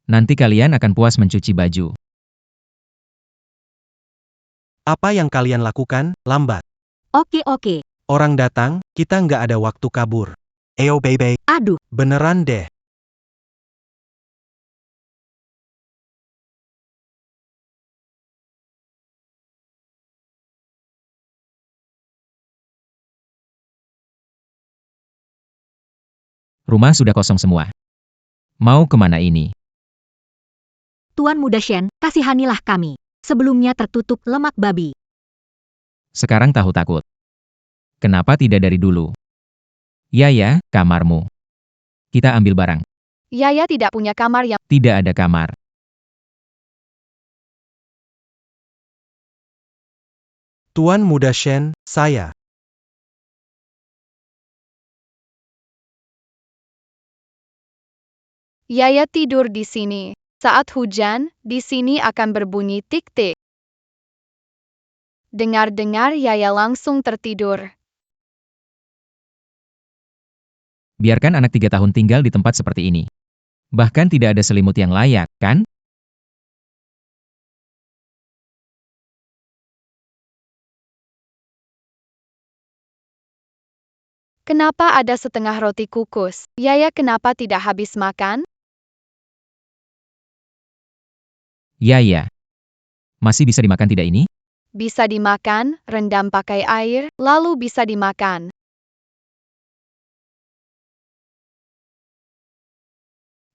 [SPEAKER 4] Nanti kalian akan puas mencuci baju.
[SPEAKER 3] Apa yang kalian lakukan, lambat.
[SPEAKER 6] Oke.
[SPEAKER 3] Orang datang, kita nggak ada waktu kabur. Eyo baby,
[SPEAKER 6] Aduh,
[SPEAKER 3] beneran deh.
[SPEAKER 4] Rumah sudah kosong semua. Mau kemana ini?
[SPEAKER 6] Tuan Muda Shen, kasihanilah kami. sebelumnya tertutup lemak babi.
[SPEAKER 4] Sekarang tahu takut. Kenapa tidak dari dulu? Yaya, kamarmu. Kita ambil barang.
[SPEAKER 2] Yaya tidak punya kamar yang
[SPEAKER 4] Tidak ada kamar.
[SPEAKER 3] Tuan Muda Shen, saya.
[SPEAKER 2] Yaya tidur di sini. Saat hujan, di sini akan berbunyi tik-tik. Dengar-dengar Yaya langsung tertidur.
[SPEAKER 4] Biarkan anak 3 tahun tinggal di tempat seperti ini. Bahkan tidak ada selimut yang layak, kan?
[SPEAKER 2] Kenapa ada setengah roti kukus? Yaya kenapa tidak habis makan?
[SPEAKER 4] Yaya. Masih bisa dimakan tidak ini?
[SPEAKER 2] Bisa dimakan, rendam pakai air, lalu bisa dimakan.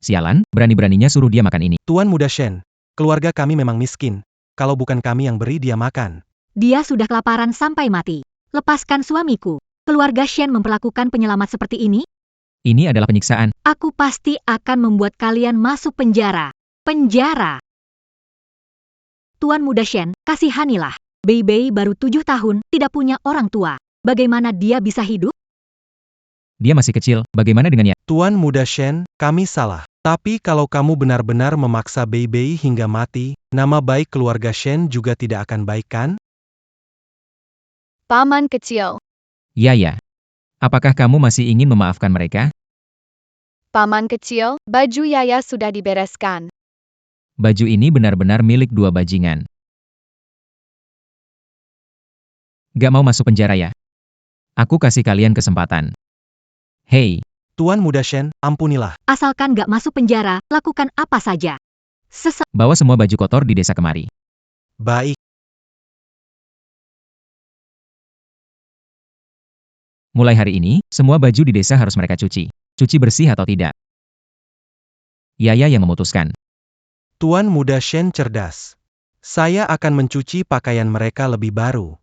[SPEAKER 4] Sialan, berani-beraninya suruh dia makan ini.
[SPEAKER 3] Tuan Muda Shen, keluarga kami memang miskin. Kalau bukan kami yang beri dia makan.
[SPEAKER 6] Dia sudah kelaparan sampai mati. Lepaskan suamiku. Keluarga Shen memperlakukan penyelamat seperti ini?
[SPEAKER 4] Ini adalah penyiksaan.
[SPEAKER 6] Aku pasti akan membuat kalian masuk penjara. Penjara! Tuan Muda Shen, kasihanilah. Bei Bei baru 7 tahun, tidak punya orang tua. Bagaimana dia bisa hidup?
[SPEAKER 4] Dia masih kecil, bagaimana dengannya?
[SPEAKER 3] Tuan Muda Shen, kami salah. Tapi kalau kamu benar-benar memaksa Bei Bei hingga mati, nama baik keluarga Shen juga tidak akan baik kan?
[SPEAKER 2] Paman kecil.
[SPEAKER 4] Yaya. Apakah kamu masih ingin memaafkan mereka?
[SPEAKER 2] Paman kecil, baju Yaya sudah dibereskan.
[SPEAKER 4] Baju ini benar-benar milik 2 bajingan. Gak mau masuk penjara ya? Aku kasih kalian kesempatan. Hei,
[SPEAKER 3] Tuan Muda Shen, ampunilah.
[SPEAKER 6] Asalkan gak masuk penjara, lakukan apa saja.
[SPEAKER 4] bawa semua baju kotor di desa kemari.
[SPEAKER 3] Baik.
[SPEAKER 4] Mulai hari ini, semua baju di desa harus mereka cuci. Cuci bersih atau tidak. Yaya yang memutuskan.
[SPEAKER 3] Tuan Muda Shen cerdas. Saya akan mencuci pakaian mereka lebih baru.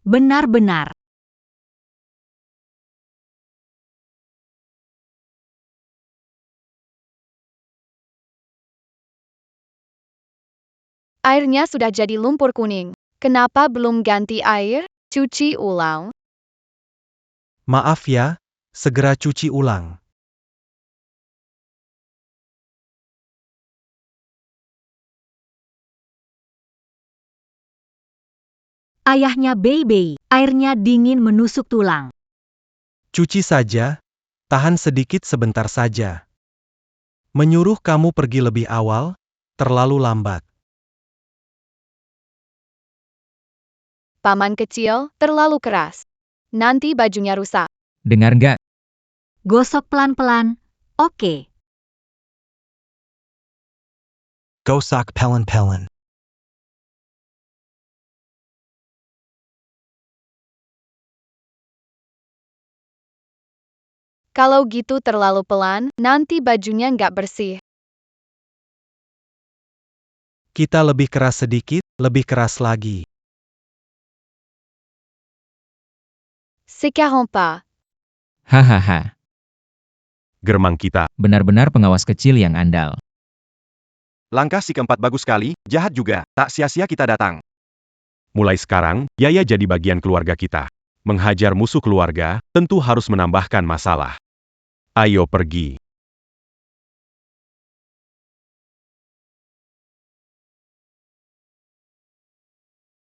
[SPEAKER 6] Benar-benar.
[SPEAKER 2] Airnya sudah jadi lumpur kuning. Kenapa belum ganti air? Cuci ulang.
[SPEAKER 3] Maaf ya, segera cuci ulang.
[SPEAKER 6] Ayahnya Bei Bei, airnya dingin menusuk tulang.
[SPEAKER 3] Cuci saja, tahan sedikit sebentar saja. Menyuruh kamu pergi lebih awal, terlalu lambat.
[SPEAKER 2] Paman kecil, terlalu keras. Nanti bajunya rusak.
[SPEAKER 4] Dengar nggak?
[SPEAKER 6] Gosok pelan-pelan. Oke.
[SPEAKER 3] Gosok pelan-pelan.
[SPEAKER 2] Kalau gitu terlalu pelan, nanti bajunya nggak bersih.
[SPEAKER 3] Kita lebih keras sedikit, lebih keras lagi.
[SPEAKER 2] Sekarang pas.
[SPEAKER 4] Hahaha.
[SPEAKER 8] Germang kita.
[SPEAKER 4] Benar-benar pengawas kecil yang andal.
[SPEAKER 1] Langkah si keempat bagus sekali, jahat juga, tak sia-sia kita datang.
[SPEAKER 8] Mulai sekarang, Yaya jadi bagian keluarga kita. Menghajar musuh keluarga, tentu harus menambahkan masalah. Ayo pergi.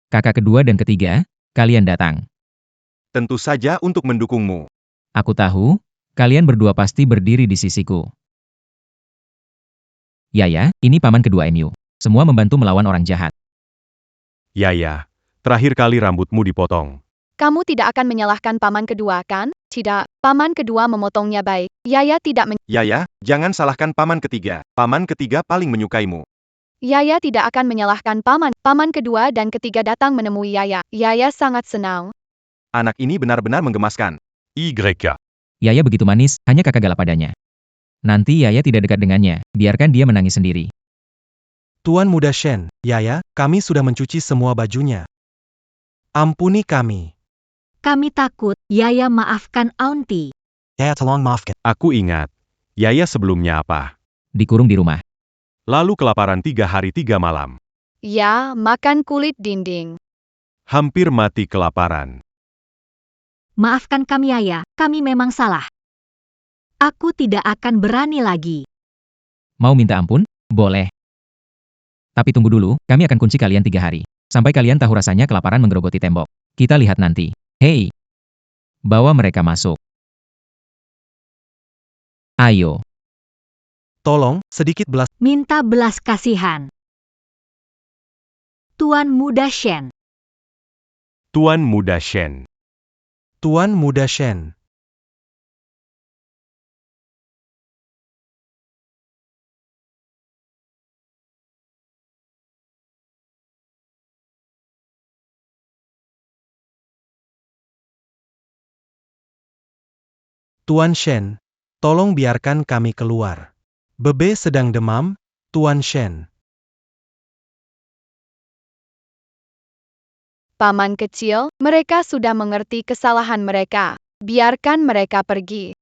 [SPEAKER 4] Kakak kedua dan ketiga, kalian datang.
[SPEAKER 1] Tentu saja untuk mendukungmu.
[SPEAKER 4] Aku tahu, kalian berdua pasti berdiri di sisiku. Yaya, ini paman kedua MU. Semua membantu melawan orang jahat.
[SPEAKER 8] Yaya, terakhir kali rambutmu dipotong.
[SPEAKER 2] Kamu tidak akan menyalahkan paman kedua, kan? Tidak, paman kedua memotongnya baik. Yaya tidak
[SPEAKER 1] Yaya, jangan salahkan paman ketiga. Paman ketiga paling menyukaimu.
[SPEAKER 2] Yaya tidak akan menyalahkan paman. Paman kedua dan ketiga datang menemui Yaya. Yaya sangat senang.
[SPEAKER 1] Anak ini benar-benar menggemaskan.
[SPEAKER 8] YK.
[SPEAKER 4] Yaya begitu manis, hanya kakak galak padanya. Nanti Yaya tidak dekat dengannya, biarkan dia menangis sendiri.
[SPEAKER 3] Tuan Muda Shen, Yaya, kami sudah mencuci semua bajunya. Ampuni kami.
[SPEAKER 6] Kami takut, Yaya maafkan Auntie.
[SPEAKER 3] Yaya tolong maafkan.
[SPEAKER 8] Aku ingat. Yaya sebelumnya apa?
[SPEAKER 4] Dikurung di rumah.
[SPEAKER 8] Lalu kelaparan 3 hari 3 malam.
[SPEAKER 2] Ya, makan kulit dinding.
[SPEAKER 8] Hampir mati kelaparan.
[SPEAKER 6] Maafkan kami Yaya, kami memang salah. Aku tidak akan berani lagi.
[SPEAKER 4] Mau minta ampun? Boleh. Tapi tunggu dulu, kami akan kunci kalian 3 hari. Sampai kalian tahu rasanya kelaparan menggerogoti tembok. Kita lihat nanti. Hei! Bawa mereka masuk. Ayo.
[SPEAKER 3] Tolong, sedikit belas.
[SPEAKER 6] Minta belas kasihan. Tuan Muda Shen.
[SPEAKER 8] Tuan Muda Shen.
[SPEAKER 3] Tuan Muda Shen. Tuan Shen, tolong biarkan kami keluar. Bebe sedang demam, Tuan Shen.
[SPEAKER 2] Paman kecil, mereka sudah mengerti kesalahan mereka. Biarkan mereka pergi.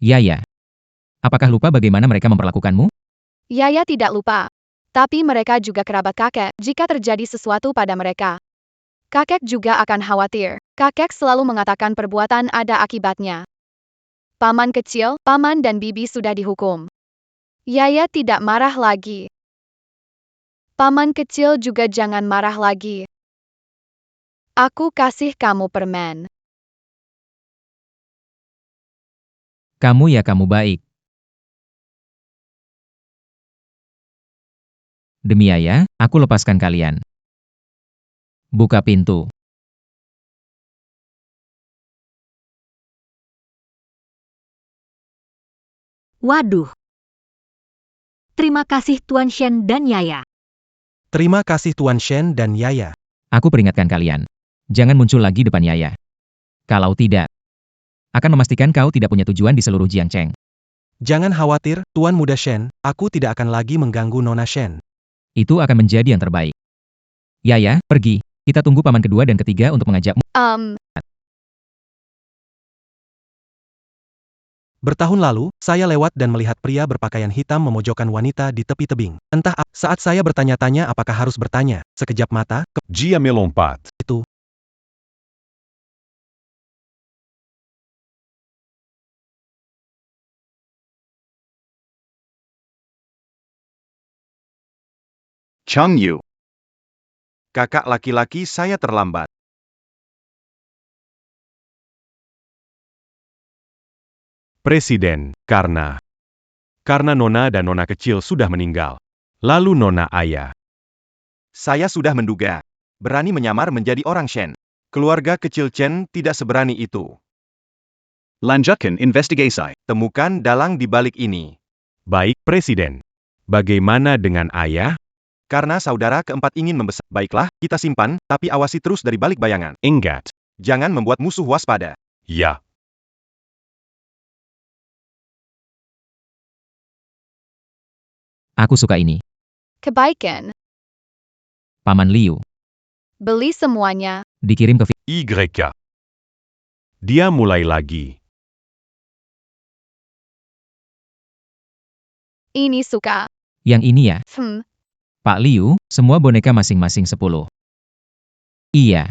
[SPEAKER 4] Yaya. Apakah lupa bagaimana mereka memperlakukanmu?
[SPEAKER 2] Yaya tidak lupa. Tapi mereka juga kerabat kakek jika terjadi sesuatu pada mereka. Kakek juga akan khawatir. Kakek selalu mengatakan perbuatan ada akibatnya. Paman kecil, paman dan bibi sudah dihukum. Yaya tidak marah lagi. Paman kecil juga jangan marah lagi. Aku kasih kamu permen.
[SPEAKER 4] Kamu baik. Demi Yaya, aku lepaskan kalian. Buka pintu.
[SPEAKER 6] Waduh. Terima kasih Tuan Shen dan Yaya.
[SPEAKER 3] Terima kasih Tuan Shen dan Yaya.
[SPEAKER 4] Aku peringatkan kalian. Jangan muncul lagi depan Yaya. Kalau tidak, akan memastikan kau tidak punya tujuan di seluruh Jiangcheng.
[SPEAKER 3] Jangan khawatir, Tuan Muda Shen, aku tidak akan lagi mengganggu Nona Shen.
[SPEAKER 4] Itu akan menjadi yang terbaik. Yaya, pergi. Kita tunggu paman kedua dan ketiga untuk mengajakmu.
[SPEAKER 3] Bertahun lalu, saya lewat dan melihat pria berpakaian hitam memojokkan wanita di tepi tebing. Entah saat saya bertanya-tanya apakah harus bertanya, sekejap mata,
[SPEAKER 8] Dia melompat.
[SPEAKER 3] itu.
[SPEAKER 1] Chang Yu. Kakak laki-laki saya terlambat.
[SPEAKER 8] Presiden, karena Nona dan Nona kecil sudah meninggal. Lalu Nona ayah.
[SPEAKER 1] Saya sudah menduga. Berani menyamar menjadi orang Shen. Keluarga kecil Chen tidak seberani itu.
[SPEAKER 9] Lanjutkan investigasi.
[SPEAKER 1] Temukan dalang di balik ini.
[SPEAKER 8] Baik, Presiden. Bagaimana dengan ayah?
[SPEAKER 1] Karena saudara keempat ingin membesar. Baiklah, kita simpan, tapi awasi terus dari balik bayangan.
[SPEAKER 8] Ingat.
[SPEAKER 1] Jangan membuat musuh waspada.
[SPEAKER 8] Ya.
[SPEAKER 4] Aku suka ini.
[SPEAKER 2] Kebaikan.
[SPEAKER 4] Paman Liu.
[SPEAKER 2] Beli semuanya.
[SPEAKER 4] Dikirim ke
[SPEAKER 8] YK. Dia mulai lagi.
[SPEAKER 2] Ini suka.
[SPEAKER 4] Yang ini ya. Pak Liu, semua boneka masing-masing 10. Iya.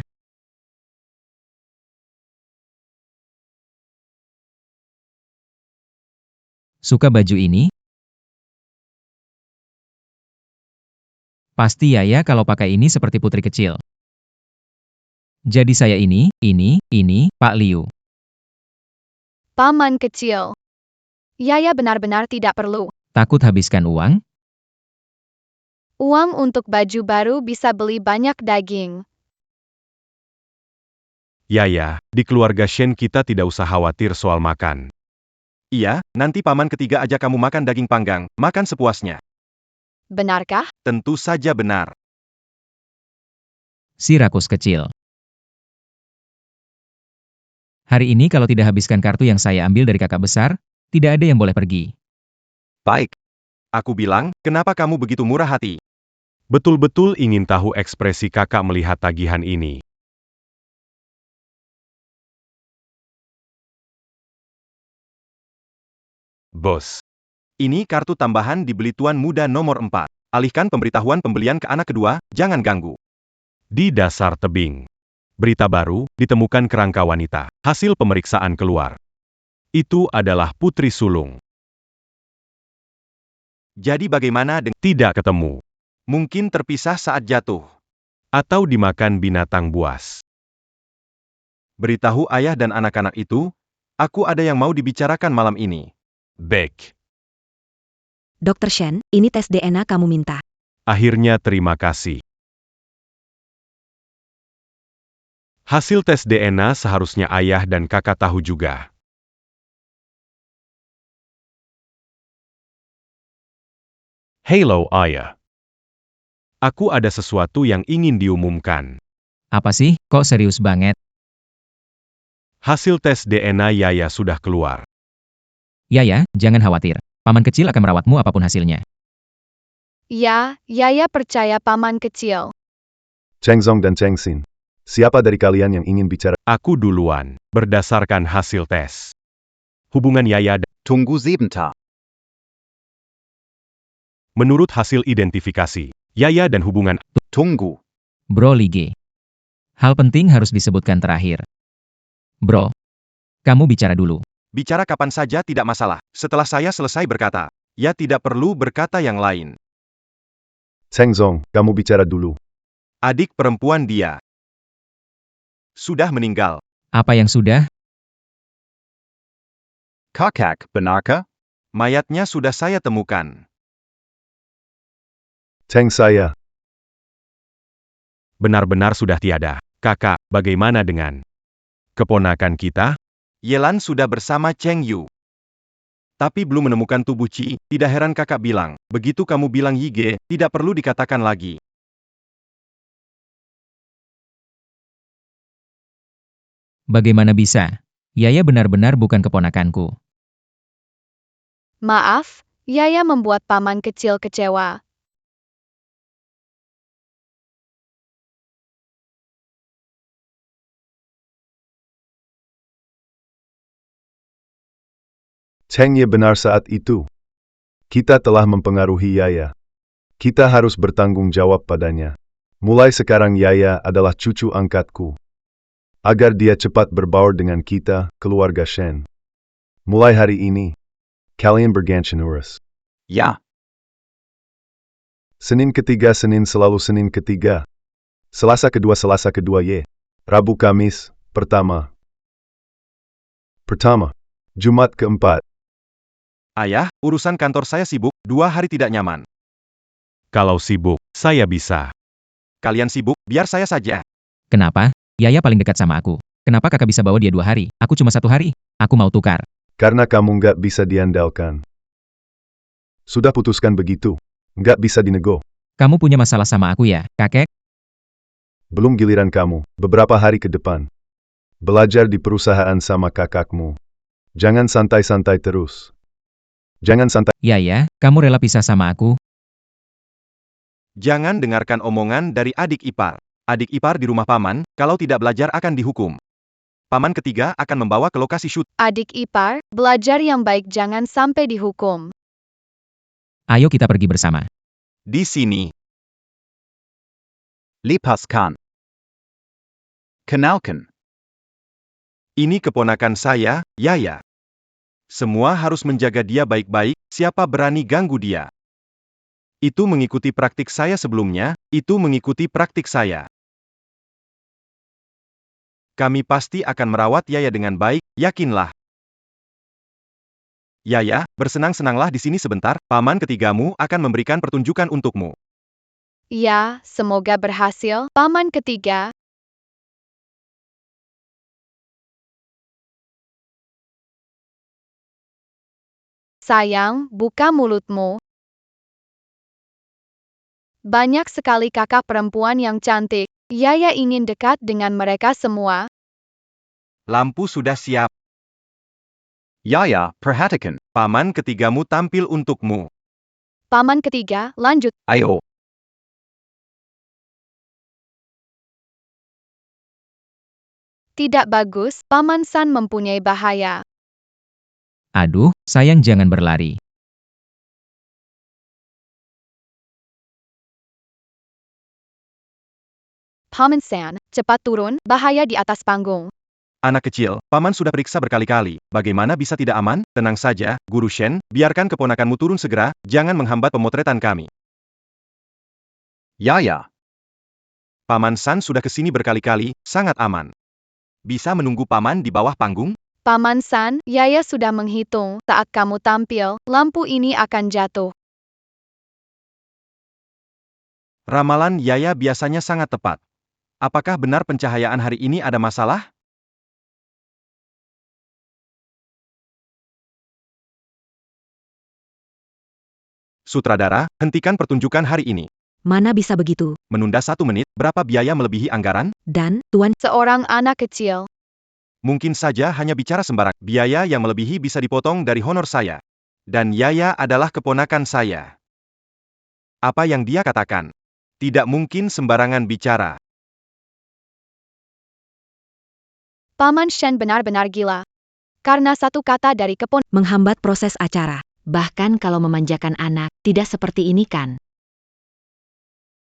[SPEAKER 4] Suka baju ini? Pasti Yaya kalau pakai ini seperti putri kecil. Jadi saya ini, Pak Liu.
[SPEAKER 2] Paman kecil. Yaya benar-benar tidak perlu.
[SPEAKER 4] Takut habiskan uang?
[SPEAKER 2] Uang untuk baju baru bisa beli banyak daging.
[SPEAKER 8] Yaya, di keluarga Shen kita tidak usah khawatir soal makan.
[SPEAKER 1] Iya, nanti paman ketiga ajak kamu makan daging panggang, makan sepuasnya.
[SPEAKER 2] Benarkah?
[SPEAKER 1] Tentu saja benar.
[SPEAKER 4] Si rakus kecil. Hari ini kalau tidak habiskan kartu yang saya ambil dari kakak besar, tidak ada yang boleh pergi.
[SPEAKER 9] Baik.
[SPEAKER 1] Aku bilang, kenapa kamu begitu murah hati?
[SPEAKER 8] Betul-betul ingin tahu ekspresi kakak melihat tagihan ini. Bos,
[SPEAKER 1] Ini kartu tambahan dibeli tuan muda nomor 4. Alihkan pemberitahuan pembelian ke anak kedua, jangan ganggu.
[SPEAKER 8] di dasar tebing. Berita baru, ditemukan kerangka wanita. Hasil pemeriksaan keluar. Itu adalah putri sulung.
[SPEAKER 1] Jadi bagaimana dengan
[SPEAKER 8] Tidak ketemu.
[SPEAKER 1] mungkin terpisah saat jatuh?
[SPEAKER 8] Atau dimakan binatang buas.
[SPEAKER 1] Beritahu ayah dan anak-anak itu, aku ada yang mau dibicarakan malam ini.
[SPEAKER 8] Baik.
[SPEAKER 5] Dr. Shen, ini tes DNA kamu minta.
[SPEAKER 8] Akhirnya terima kasih. Hasil tes DNA seharusnya ayah dan kakak tahu juga. Halo ayah. Aku ada sesuatu yang ingin diumumkan.
[SPEAKER 4] Apa sih, kok serius banget?
[SPEAKER 8] Hasil tes DNA Yaya sudah keluar.
[SPEAKER 4] Ya, jangan khawatir. Paman kecil akan merawatmu apapun hasilnya.
[SPEAKER 2] Ya, Yaya percaya paman kecil.
[SPEAKER 7] Cheng Zong dan Cheng Xin. Siapa dari kalian yang ingin bicara?
[SPEAKER 8] Aku duluan, berdasarkan hasil tes. Hubungan Yaya dan
[SPEAKER 9] Tunggu sebentar.
[SPEAKER 8] menurut hasil identifikasi, Yaya dan hubungan
[SPEAKER 9] Tunggu.
[SPEAKER 4] Bro Lige. Hal penting harus disebutkan terakhir. Bro, kamu bicara dulu.
[SPEAKER 1] Bicara kapan saja tidak masalah. Setelah saya selesai berkata, ya tidak perlu berkata yang lain.
[SPEAKER 7] Cheng Zong, kamu bicara dulu.
[SPEAKER 1] Adik perempuan dia sudah meninggal.
[SPEAKER 4] Apa yang sudah?
[SPEAKER 9] Kakak, benarkah?
[SPEAKER 1] Mayatnya sudah saya temukan.
[SPEAKER 7] Cheng saya.
[SPEAKER 8] benar-benar sudah tiada. Kakak, bagaimana dengan keponakan kita?
[SPEAKER 1] Yelan sudah bersama Cheng Yu. Tapi belum menemukan tubuh Ci. Tidak heran kakak bilang, begitu kamu bilang Yige, tidak perlu dikatakan lagi.
[SPEAKER 4] Bagaimana bisa? Yaya benar-benar bukan keponakanku.
[SPEAKER 2] Maaf, Yaya membuat paman kecil kecewa.
[SPEAKER 7] Cheng Ye benar saat itu. Kita telah mempengaruhi Yaya. Kita harus bertanggung jawab padanya. Mulai sekarang Yaya adalah cucu angkatku. Agar dia cepat berbaur dengan kita, keluarga Shen. Mulai hari ini, kalian bergantian urus.
[SPEAKER 9] Ya.
[SPEAKER 7] Senin ketiga Senin selalu Senin ketiga. Selasa kedua Ye. Rabu Kamis, pertama. Jumat keempat.
[SPEAKER 1] Ayah, urusan kantor saya sibuk, 2 hari tidak nyaman.
[SPEAKER 8] Kalau sibuk, saya bisa.
[SPEAKER 1] Kalian sibuk, biar saya saja.
[SPEAKER 4] Kenapa? Yaya paling dekat sama aku. Kenapa kakak bisa bawa dia 2 hari? Aku cuma 1 hari. Aku mau tukar.
[SPEAKER 7] Karena kamu nggak bisa diandalkan. Sudah putuskan begitu. Nggak bisa dinego.
[SPEAKER 4] Kamu punya masalah sama aku ya, kakek?
[SPEAKER 7] Belum giliran kamu, beberapa hari ke depan. Belajar di perusahaan sama kakakmu. Jangan santai-santai terus. Jangan santai.
[SPEAKER 4] Yaya, kamu rela pisah sama aku?
[SPEAKER 1] Jangan dengarkan omongan dari adik ipar. Adik ipar di rumah paman, kalau tidak belajar akan dihukum. Paman ketiga akan membawa ke lokasi shoot.
[SPEAKER 2] Adik ipar, belajar yang baik jangan sampai dihukum.
[SPEAKER 4] Ayo kita pergi bersama.
[SPEAKER 1] Di sini.
[SPEAKER 9] Lepaskan. Kenalkan.
[SPEAKER 1] Ini keponakan saya, Yaya. Semua harus menjaga dia baik-baik, siapa berani ganggu dia. Itu mengikuti praktik saya sebelumnya, itu mengikuti praktik saya. Kami pasti akan merawat Yaya dengan baik, yakinlah. Yaya, bersenang-senanglah di sini sebentar, paman ketigamu akan memberikan pertunjukan untukmu.
[SPEAKER 2] Ya, semoga berhasil, paman ketiga. Sayang, buka mulutmu. Banyak sekali kakak perempuan yang cantik. Yaya ingin dekat dengan mereka semua.
[SPEAKER 1] Lampu sudah siap,
[SPEAKER 9] Yaya, perhatikan.
[SPEAKER 1] paman ketigamu tampil untukmu.
[SPEAKER 2] Paman ketiga, lanjut.
[SPEAKER 9] Ayo.
[SPEAKER 2] Tidak bagus, Paman San mempunyai bahaya.
[SPEAKER 4] Aduh, sayang jangan berlari.
[SPEAKER 2] Paman San, cepat turun, bahaya di atas panggung.
[SPEAKER 1] Anak kecil, Paman sudah periksa berkali-kali. Bagaimana bisa tidak aman? Tenang saja, Guru Shen, biarkan keponakanmu turun segera, jangan menghambat pemotretan kami.
[SPEAKER 9] Yaya.
[SPEAKER 1] Paman San sudah kesini berkali-kali, sangat aman. Bisa menunggu Paman di bawah panggung?
[SPEAKER 2] Paman San, Yaya sudah menghitung, saat kamu tampil, lampu ini akan jatuh.
[SPEAKER 1] Ramalan Yaya biasanya sangat tepat. Apakah benar pencahayaan hari ini ada masalah? Sutradara, hentikan pertunjukan hari ini.
[SPEAKER 6] Mana bisa begitu?
[SPEAKER 1] Menunda 1 menit, berapa biaya melebihi anggaran?
[SPEAKER 6] Dan, Tuan,
[SPEAKER 2] Seorang anak kecil.
[SPEAKER 1] Mungkin saja hanya bicara sembarang. Biaya yang melebihi bisa dipotong dari honor saya. Dan Yaya adalah keponakan saya. Apa yang dia katakan? Tidak mungkin sembarangan bicara.
[SPEAKER 2] Paman Shen benar-benar gila. Karena satu kata dari
[SPEAKER 6] menghambat proses acara.
[SPEAKER 5] Bahkan kalau memanjakan anak, tidak seperti ini kan?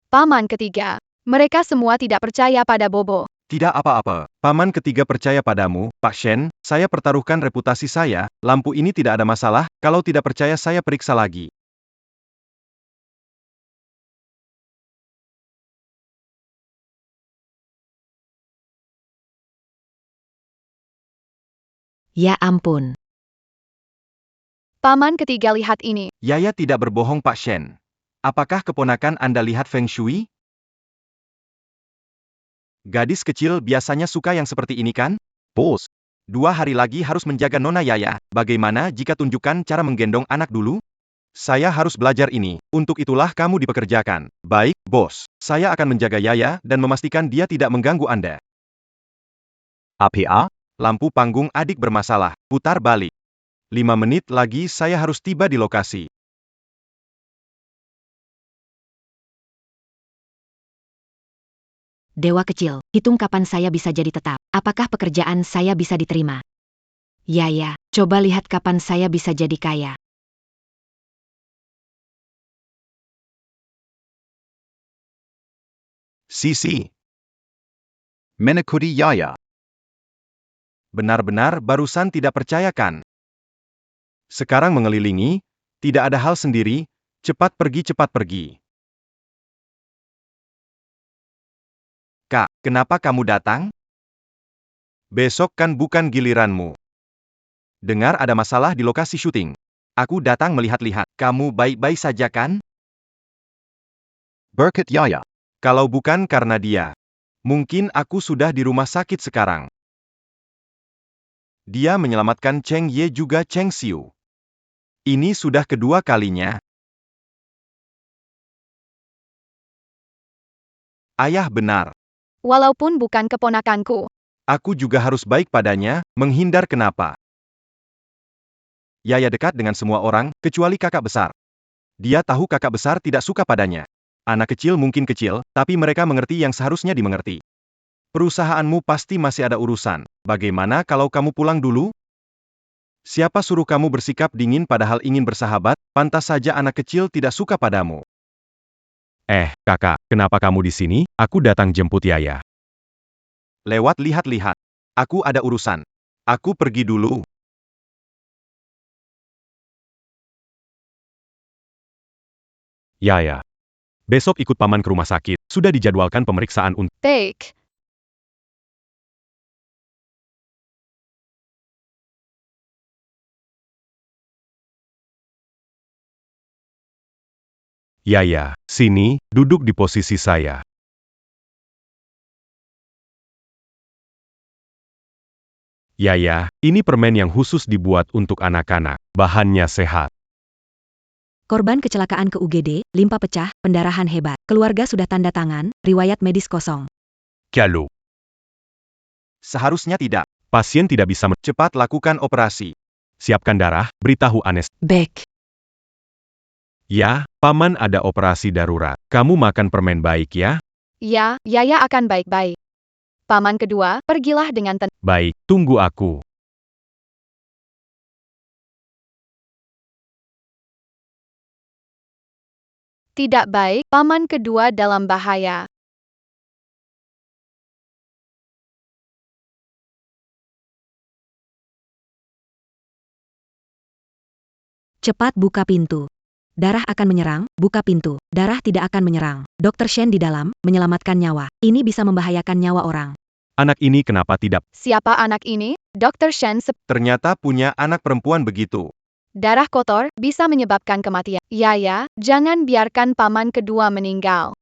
[SPEAKER 2] Paman ketiga. Mereka semua tidak percaya pada Bobo.
[SPEAKER 1] Tidak apa-apa. Paman ketiga percaya padamu, Pak Shen. Saya pertaruhkan reputasi saya. Lampu ini tidak ada masalah. Kalau tidak percaya saya periksa lagi.
[SPEAKER 5] Ya ampun.
[SPEAKER 2] Paman ketiga lihat ini.
[SPEAKER 1] Yaya tidak berbohong Pak Shen. Apakah keponakan Anda lihat Feng Shui? Gadis kecil biasanya suka yang seperti ini kan?
[SPEAKER 9] Bos.
[SPEAKER 1] 2 hari lagi harus menjaga Nona Yaya. Bagaimana jika tunjukkan cara menggendong anak dulu? Saya harus belajar ini. Untuk itulah kamu dipekerjakan. Baik, bos. Saya akan menjaga Yaya dan memastikan dia tidak mengganggu Anda.
[SPEAKER 9] APA?
[SPEAKER 1] Lampu panggung adik bermasalah. Putar balik. 5 menit lagi saya harus tiba di lokasi.
[SPEAKER 5] Dewa kecil, hitung kapan saya bisa jadi tetap. Apakah pekerjaan saya bisa diterima? Ya, coba lihat kapan saya bisa jadi kaya.
[SPEAKER 1] Sisi.
[SPEAKER 9] Menekuti Yaya.
[SPEAKER 1] Benar-benar barusan tidak percaya kan? Sekarang mengelilingi, tidak ada hal sendiri, cepat pergi. Kak, kenapa kamu datang? Besok kan bukan giliranmu. Dengar ada masalah di lokasi syuting. Aku datang melihat-lihat. Kamu baik-baik saja kan?
[SPEAKER 9] Berkat Yaya.
[SPEAKER 1] Kalau bukan karena dia, mungkin aku sudah di rumah sakit sekarang. Dia menyelamatkan Cheng Ye juga Cheng Xiu. Ini sudah kedua kalinya. Ayah benar.
[SPEAKER 2] Walaupun bukan keponakanku.
[SPEAKER 1] Aku juga harus baik padanya, menghindar kenapa? Yaya dekat dengan semua orang, kecuali kakak besar. Dia tahu kakak besar tidak suka padanya. Anak kecil mungkin kecil, tapi mereka mengerti yang seharusnya dimengerti. Perusahaanmu pasti masih ada urusan. Bagaimana kalau kamu pulang dulu? Siapa suruh kamu bersikap dingin padahal ingin bersahabat? Pantas saja anak kecil tidak suka padamu.
[SPEAKER 8] Kakak, kenapa kamu di sini? Aku datang jemput Yaya.
[SPEAKER 1] Lewat lihat-lihat. Aku ada urusan. Aku pergi dulu.
[SPEAKER 8] Yaya. Besok ikut paman ke rumah sakit. Sudah dijadwalkan pemeriksaan untuk...
[SPEAKER 2] Baik.
[SPEAKER 8] Yaya, sini, duduk di posisi saya. Yaya, ini permen yang khusus dibuat untuk anak-anak. Bahannya sehat.
[SPEAKER 6] korban kecelakaan ke UGD, limpa pecah, pendarahan hebat. Keluarga sudah tanda tangan, riwayat medis kosong.
[SPEAKER 8] Kalau
[SPEAKER 1] Seharusnya tidak.
[SPEAKER 8] pasien tidak bisa
[SPEAKER 1] Cepat lakukan operasi.
[SPEAKER 8] siapkan darah, beritahu anestesi.
[SPEAKER 5] Back.
[SPEAKER 8] Ya, Paman ada operasi darurat. Kamu makan permen baik ya?
[SPEAKER 2] Ya, Yaya akan baik-baik. Paman kedua, pergilah dengan tenang.
[SPEAKER 8] Baik, tunggu aku.
[SPEAKER 2] Tidak baik, paman kedua dalam bahaya.
[SPEAKER 5] Cepat buka pintu. Darah akan menyerang, buka pintu. Darah tidak akan menyerang. Dr. Shen di dalam, menyelamatkan nyawa. Ini bisa membahayakan nyawa orang.
[SPEAKER 8] Anak ini kenapa tidak?
[SPEAKER 2] Siapa anak ini? Dr. Shen,
[SPEAKER 1] Ternyata punya anak perempuan begitu.
[SPEAKER 2] darah kotor bisa menyebabkan kematian. Yaya, jangan biarkan paman kedua meninggal.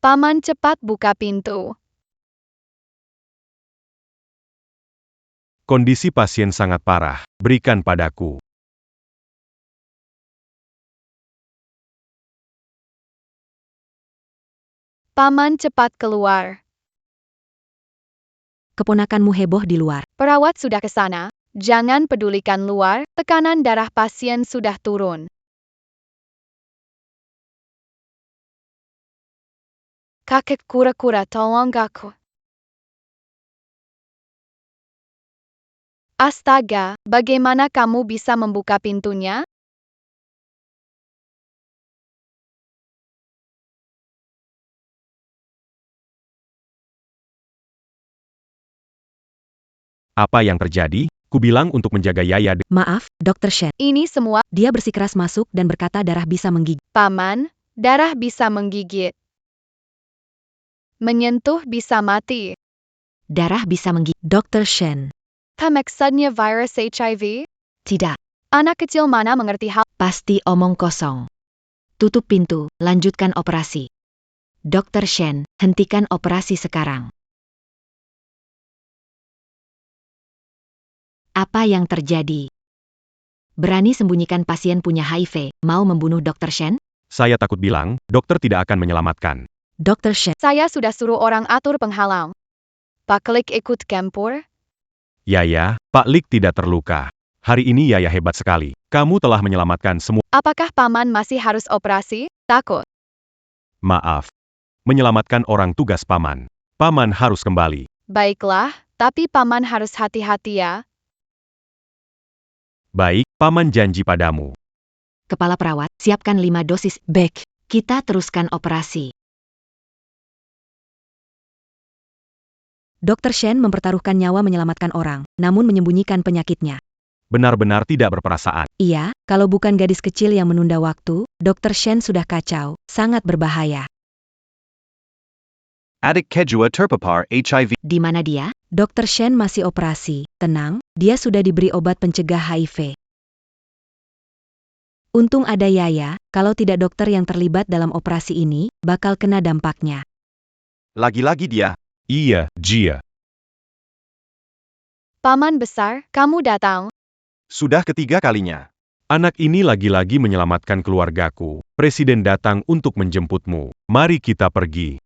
[SPEAKER 2] Paman cepat buka pintu.
[SPEAKER 8] Kondisi pasien sangat parah. Berikan padaku.
[SPEAKER 2] Paman cepat keluar.
[SPEAKER 5] Keponakanmu heboh di luar.
[SPEAKER 2] Perawat sudah ke sana. Jangan pedulikan luar, tekanan darah pasien sudah turun. Kakek kura-kura tolong aku. Astaga, bagaimana kamu bisa membuka pintunya?
[SPEAKER 8] Apa yang terjadi? Kubilang untuk menjaga Yaya.
[SPEAKER 5] Maaf, Dr. Shen.
[SPEAKER 2] Ini semua,
[SPEAKER 5] Dia bersikeras masuk dan berkata darah bisa menggigit.
[SPEAKER 2] paman, darah bisa menggigit. Menyentuh bisa mati.
[SPEAKER 5] Darah bisa menggigit. Dr. Shen.
[SPEAKER 2] Maksudnya virus HIV?
[SPEAKER 5] Tidak.
[SPEAKER 2] Anak kecil mana mengerti hal?
[SPEAKER 5] Pasti omong kosong. Tutup pintu, lanjutkan operasi. Dr. Shen, hentikan operasi sekarang. Apa yang terjadi? Berani sembunyikan pasien punya HIV, mau membunuh Dr. Shen?
[SPEAKER 8] Saya takut bilang, dokter tidak akan menyelamatkan.
[SPEAKER 5] Dr. Shen,
[SPEAKER 2] Saya sudah suruh orang atur penghalang. Pak Klik ikut campur?
[SPEAKER 8] Yaya, Pak Lik tidak terluka. Hari ini Yaya hebat sekali. Kamu telah menyelamatkan semua.
[SPEAKER 2] Apakah paman masih harus operasi? Takut.
[SPEAKER 8] Maaf. Menyelamatkan orang tugas Paman. Paman harus kembali.
[SPEAKER 2] Baiklah, tapi paman harus hati-hati ya.
[SPEAKER 8] Baik, Paman janji padamu.
[SPEAKER 5] kepala perawat, siapkan 5 dosis. Baik, kita teruskan operasi. Dr. Shen mempertaruhkan nyawa menyelamatkan orang, namun menyembunyikan penyakitnya.
[SPEAKER 8] Benar-benar tidak berperasaan.
[SPEAKER 5] Iya, kalau bukan gadis kecil yang menunda waktu, Dr. Shen sudah kacau, sangat berbahaya.
[SPEAKER 9] Adik kedua terpapar HIV.
[SPEAKER 5] Di mana dia? Dr. Shen masih operasi, tenang, dia sudah diberi obat pencegah HIV. Untung ada Yaya, kalau tidak dokter yang terlibat dalam operasi ini, bakal kena dampaknya.
[SPEAKER 1] Lagi-lagi dia.
[SPEAKER 8] Iya, Jia.
[SPEAKER 2] Paman besar, kamu datang.
[SPEAKER 1] Sudah ketiga kalinya.
[SPEAKER 8] Anak ini lagi-lagi menyelamatkan keluargaku. Presiden datang untuk menjemputmu. Mari kita pergi.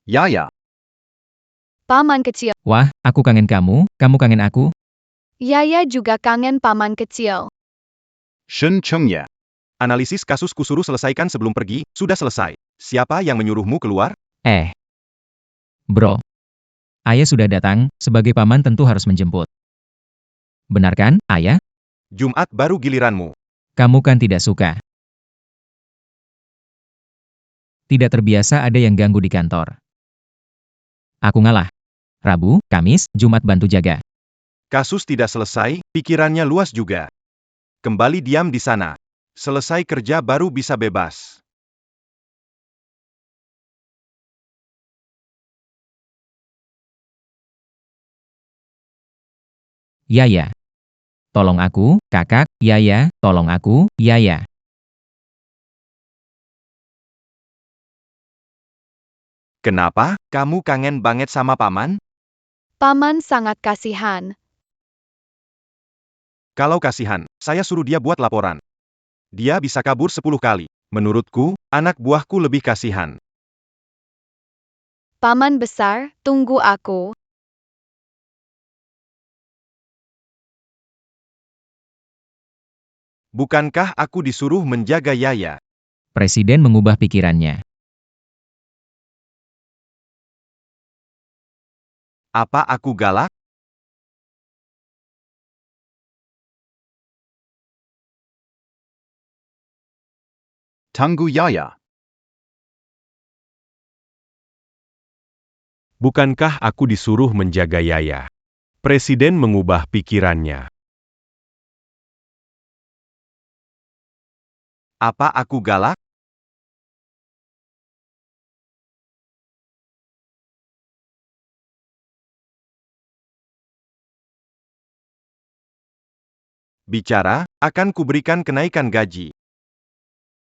[SPEAKER 9] Yaya.
[SPEAKER 2] Paman kecil.
[SPEAKER 4] Wah, aku kangen kamu kangen aku.
[SPEAKER 2] Yaya juga kangen paman kecil.
[SPEAKER 9] Shun Chungya.
[SPEAKER 1] Analisis kasus kusuruh selesaikan sebelum pergi, sudah selesai. Siapa yang menyuruhmu keluar?
[SPEAKER 4] Bro. Ayah sudah datang, sebagai paman tentu harus menjemput. Benar kan, Ayah?
[SPEAKER 1] Jumat baru giliranmu.
[SPEAKER 4] Kamu kan tidak suka. Tidak terbiasa ada yang ganggu di kantor. Aku ngalah. Rabu, Kamis, Jumat bantu jaga.
[SPEAKER 1] Kasus tidak selesai, pikirannya luas juga. Kembali diam di sana. Selesai kerja baru bisa bebas.
[SPEAKER 4] Yaya. Tolong aku, kakak, Yaya, tolong aku, Yaya.
[SPEAKER 1] Kenapa? Kamu kangen banget sama paman?
[SPEAKER 2] Paman sangat kasihan.
[SPEAKER 1] Kalau kasihan, saya suruh dia buat laporan. Dia bisa kabur 10 kali. Menurutku, anak buahku lebih kasihan.
[SPEAKER 2] Paman besar, tunggu aku.
[SPEAKER 1] Bukankah aku disuruh menjaga Yaya?
[SPEAKER 4] Presiden mengubah pikirannya.
[SPEAKER 1] Apa aku galak?
[SPEAKER 9] Tunggu Yaya.
[SPEAKER 8] Bukankah aku disuruh menjaga Yaya? Presiden mengubah pikirannya.
[SPEAKER 1] Apa aku galak? Bicara, akan kuberikan kenaikan gaji.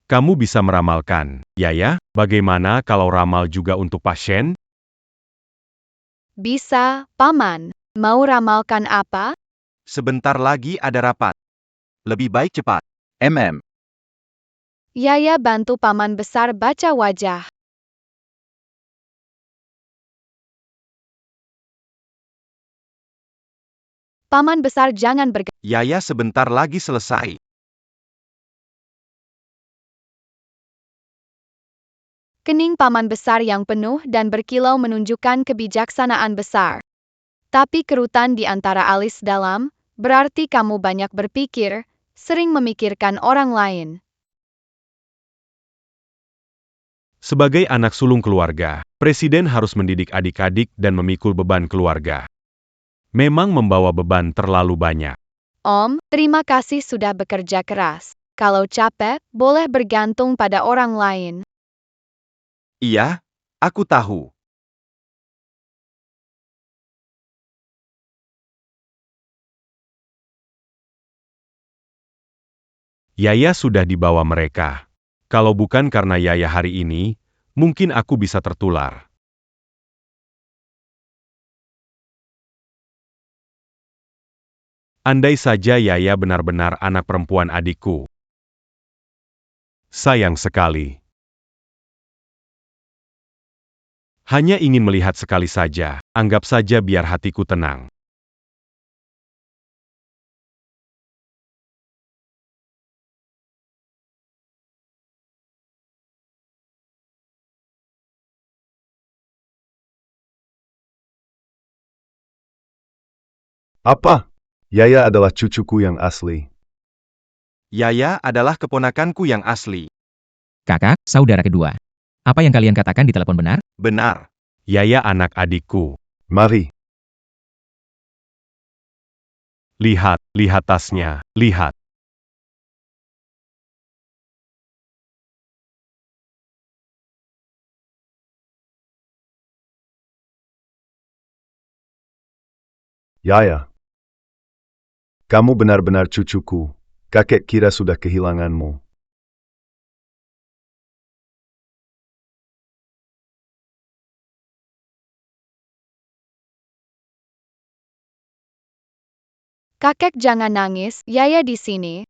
[SPEAKER 8] Kamu bisa meramalkan, Yaya, bagaimana kalau ramal juga untuk pasien?
[SPEAKER 2] Bisa, Paman. Mau ramalkan apa?
[SPEAKER 1] Sebentar lagi ada rapat. Lebih baik cepat.
[SPEAKER 9] MM.
[SPEAKER 2] Yaya bantu Paman Besar baca wajah. Paman Besar jangan bergerak.
[SPEAKER 1] Yaya sebentar lagi selesai.
[SPEAKER 2] Kening Paman Besar yang penuh dan berkilau menunjukkan kebijaksanaan besar. Tapi kerutan di antara alis dalam, berarti kamu banyak berpikir, sering memikirkan orang lain.
[SPEAKER 8] Sebagai anak sulung keluarga, Presiden harus mendidik adik-adik dan memikul beban keluarga. Memang membawa beban terlalu banyak.
[SPEAKER 2] Om, terima kasih sudah bekerja keras. Kalau capek, boleh bergantung pada orang lain.
[SPEAKER 1] Iya, aku tahu.
[SPEAKER 8] Yaya sudah dibawa mereka. Kalau bukan karena Yaya hari ini, mungkin aku bisa tertular. Andai saja Yaya benar-benar anak perempuan adikku. Sayang sekali. Hanya ingin melihat sekali saja, anggap saja biar hatiku tenang.
[SPEAKER 7] Apa? Yaya adalah cucuku yang asli.
[SPEAKER 1] Yaya adalah keponakanku yang asli.
[SPEAKER 4] Kakak, saudara kedua. Apa yang kalian katakan di telepon benar?
[SPEAKER 1] Benar.
[SPEAKER 8] Yaya anak adikku.
[SPEAKER 7] Mari,
[SPEAKER 8] Lihat, lihat tasnya, lihat.
[SPEAKER 7] Yaya. Kamu benar-benar cucuku. Kakek kira sudah kehilanganmu.
[SPEAKER 2] Kakek jangan nangis, Yaya di sini.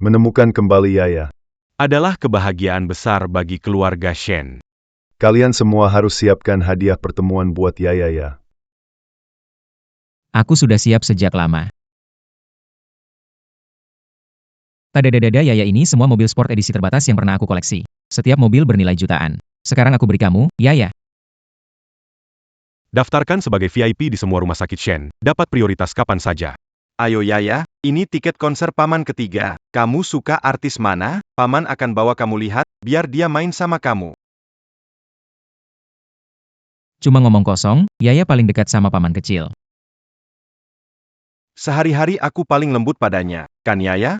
[SPEAKER 7] Menemukan kembali Yaya.
[SPEAKER 8] Adalah kebahagiaan besar bagi keluarga Shen.
[SPEAKER 7] Kalian semua harus siapkan hadiah pertemuan buat Yaya ya.
[SPEAKER 4] Aku sudah siap sejak lama. Tadadadada Yaya ini semua mobil sport edisi terbatas yang pernah aku koleksi. Setiap mobil bernilai jutaan. Sekarang aku beri kamu, Yaya.
[SPEAKER 8] Daftarkan sebagai VIP di semua rumah sakit Shen. Dapat prioritas kapan saja.
[SPEAKER 1] Ayo Yaya, ini tiket konser Paman ketiga. Kamu suka artis mana? Paman akan bawa kamu lihat, biar dia main sama kamu.
[SPEAKER 4] Cuma ngomong kosong, Yaya paling dekat sama paman kecil.
[SPEAKER 1] Sehari-hari aku paling lembut padanya, kan Yaya?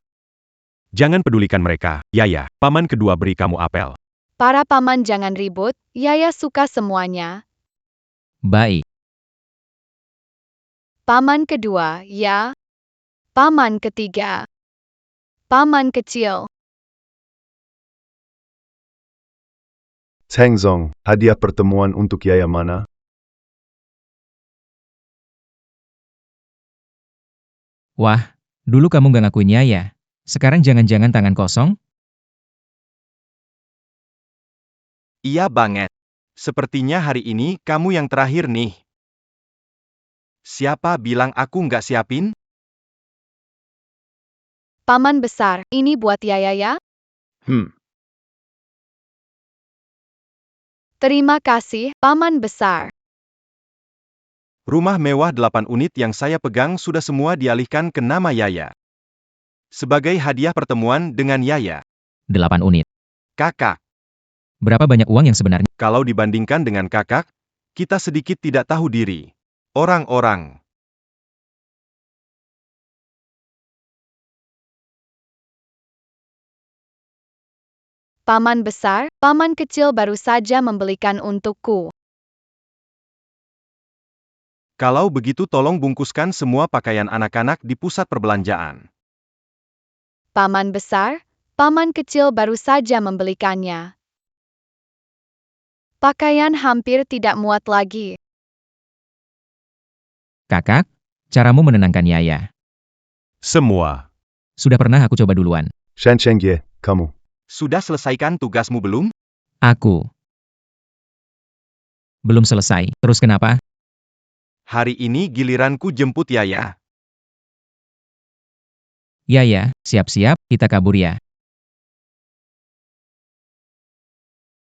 [SPEAKER 8] Jangan pedulikan mereka, Yaya. Paman kedua beri kamu apel.
[SPEAKER 2] Para paman jangan ribut, Yaya suka semuanya.
[SPEAKER 4] Baik.
[SPEAKER 2] Paman kedua, ya. Paman ketiga. Paman kecil.
[SPEAKER 7] Tengzong, hadiah pertemuan untuk Yaya mana?
[SPEAKER 4] Wah, dulu kamu gak ngakuin Yaya. Sekarang jangan-jangan tangan kosong?
[SPEAKER 1] Iya banget. Sepertinya hari ini kamu yang terakhir nih. Siapa bilang aku nggak siapin?
[SPEAKER 2] Paman besar, ini buat Yaya ya. Terima kasih, Paman besar.
[SPEAKER 1] Rumah mewah 8 unit yang saya pegang sudah semua dialihkan ke nama Yaya. Sebagai hadiah pertemuan dengan Yaya.
[SPEAKER 4] 8 unit.
[SPEAKER 1] Kakak,
[SPEAKER 4] Berapa banyak uang yang sebenarnya?
[SPEAKER 1] kalau dibandingkan dengan kakak, kita sedikit tidak tahu diri. Orang-orang.
[SPEAKER 2] Paman besar, paman kecil baru saja membelikan untukku.
[SPEAKER 1] Kalau begitu tolong bungkuskan semua pakaian anak-anak di pusat perbelanjaan.
[SPEAKER 2] Paman besar, paman kecil baru saja membelikannya. Pakaian hampir tidak muat lagi.
[SPEAKER 4] Kakak, caramu menenangkan Yaya.
[SPEAKER 8] Semua.
[SPEAKER 4] Sudah pernah aku coba duluan.
[SPEAKER 7] Shen Chengye, kamu.
[SPEAKER 1] Sudah selesaikan tugasmu belum?
[SPEAKER 4] Aku. Belum selesai. Terus kenapa?
[SPEAKER 1] Hari ini giliranku jemput Yaya.
[SPEAKER 4] Yaya, siap-siap, kita kabur ya.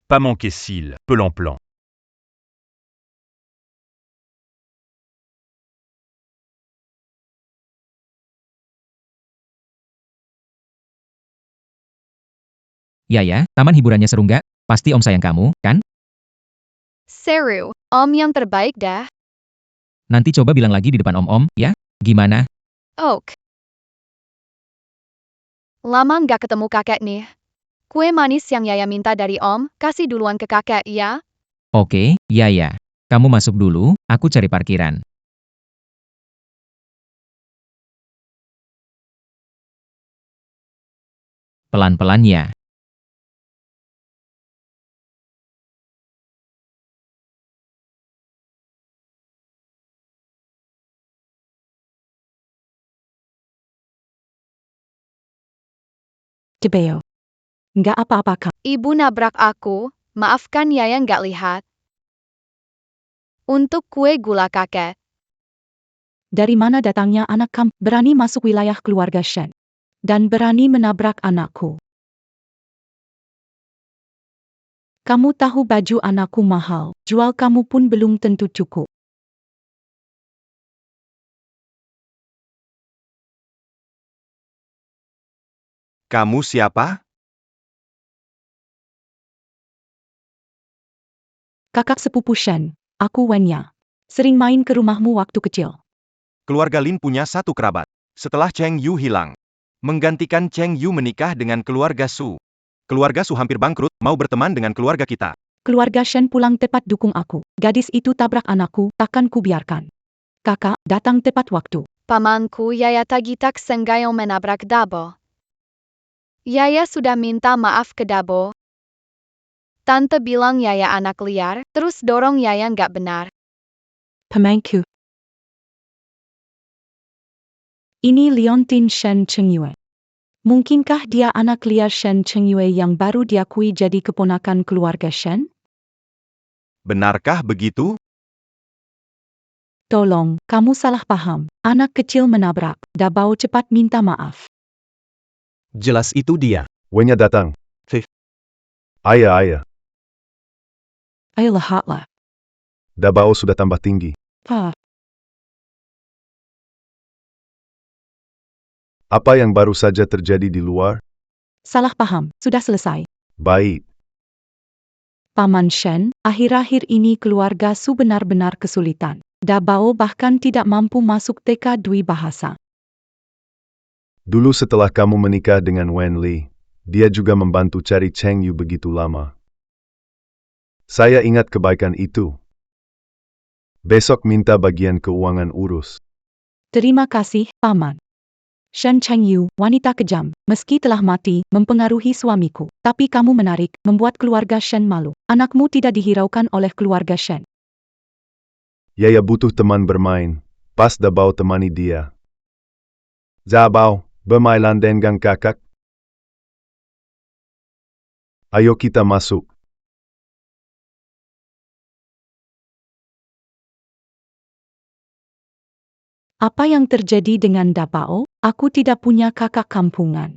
[SPEAKER 8] Pas manquer cils, Pelan-Plan.
[SPEAKER 4] Yaya, taman hiburannya seru nggak? Pasti om sayang kamu, kan?
[SPEAKER 2] Seru, om yang terbaik dah.
[SPEAKER 4] Nanti coba bilang lagi di depan om-om, ya? Gimana?
[SPEAKER 2] Ok. Lama nggak ketemu kakek nih. Kue manis yang Yaya minta dari om, kasih duluan ke kakek ya.
[SPEAKER 4] Oke, Yaya. Kamu masuk dulu, aku cari parkiran. Pelan-pelan ya.
[SPEAKER 6] Debeo. Nggak apa-apa kak.
[SPEAKER 2] Ibu nabrak aku, maafkan Yaya nggak lihat. Untuk kue gula kakek.
[SPEAKER 6] Dari mana datangnya anak kamu berani masuk wilayah keluarga Shen? Dan berani menabrak anakku. Kamu tahu baju anakku mahal, jual kamu pun belum tentu cukup.
[SPEAKER 1] Kamu siapa?
[SPEAKER 6] Kakak sepupu Shen, aku Wenya. Sering main ke rumahmu waktu kecil.
[SPEAKER 1] Keluarga Lin punya satu kerabat. Setelah Cheng Yu hilang, menggantikan Cheng Yu menikah dengan keluarga Su. Keluarga Su hampir bangkrut, mau berteman dengan keluarga kita.
[SPEAKER 6] Keluarga Shen pulang tepat dukung aku. Gadis itu tabrak anakku, takkan kubiarkan. Kakak, datang tepat waktu.
[SPEAKER 2] Pamanku Yaya Tagitak sengaja menabrak Dabo. Yaya sudah minta maaf ke Dabo. Tante bilang Yaya anak liar, terus dorong Yaya nggak benar.
[SPEAKER 6] Pemangku. Ini Leontine Shen Chengyue. Mungkinkah dia anak liar Shen Chengyue yang baru diakui jadi keponakan keluarga Shen?
[SPEAKER 1] Benarkah begitu?
[SPEAKER 6] Tolong, kamu salah paham. Anak kecil menabrak. Dabao cepat minta maaf.
[SPEAKER 3] Jelas itu dia.
[SPEAKER 7] Wenya datang.
[SPEAKER 3] Fif.
[SPEAKER 7] Ayah.
[SPEAKER 6] Ayolah.
[SPEAKER 7] Dabao sudah tambah tinggi.
[SPEAKER 6] Pa.
[SPEAKER 7] Apa yang baru saja terjadi di luar?
[SPEAKER 6] Salah paham. Sudah selesai.
[SPEAKER 7] Baik.
[SPEAKER 6] Paman Shen, akhir-akhir ini keluarga Su benar-benar kesulitan. Dabao bahkan tidak mampu masuk TK Dwi Bahasa.
[SPEAKER 7] Dulu setelah kamu menikah dengan Wen Li, dia juga membantu cari Cheng Yu begitu lama. Saya ingat kebaikan itu. Besok minta bagian keuangan urus.
[SPEAKER 6] Terima kasih, Paman. Shen Chengyu, wanita kejam, meski telah mati, mempengaruhi suamiku. Tapi kamu menarik, membuat keluarga Shen malu. Anakmu tidak dihiraukan oleh keluarga Shen.
[SPEAKER 7] Yaya butuh teman bermain. Pas Dabao temani dia. Zabao, bermainlah dengan kakak. Ayo kita masuk.
[SPEAKER 6] Apa yang terjadi dengan Dabao? Aku tidak punya kakak kampungan.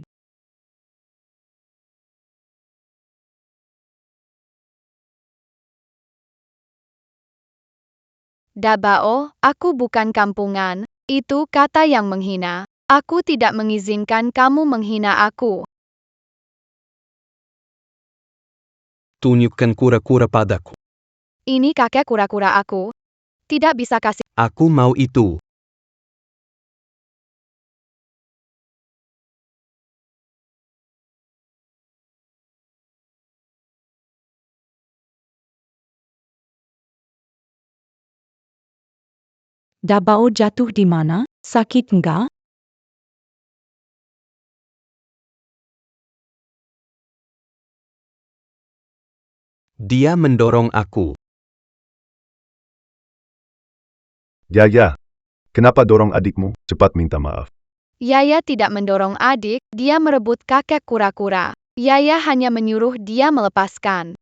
[SPEAKER 2] Dabao, aku bukan kampungan. Itu kata yang menghina. Aku tidak mengizinkan kamu menghina aku.
[SPEAKER 10] Tunjukkan kura-kura padaku.
[SPEAKER 2] Ini kakek kura-kura aku. Tidak bisa kasih.
[SPEAKER 10] Aku mau itu.
[SPEAKER 6] Dabao jatuh di mana? Sakit enggak?
[SPEAKER 10] Dia mendorong aku.
[SPEAKER 7] Yaya, kenapa dorong adikmu? Cepat minta maaf.
[SPEAKER 2] Yaya tidak mendorong adik, dia merebut kakek kura-kura. Yaya hanya menyuruh dia melepaskan.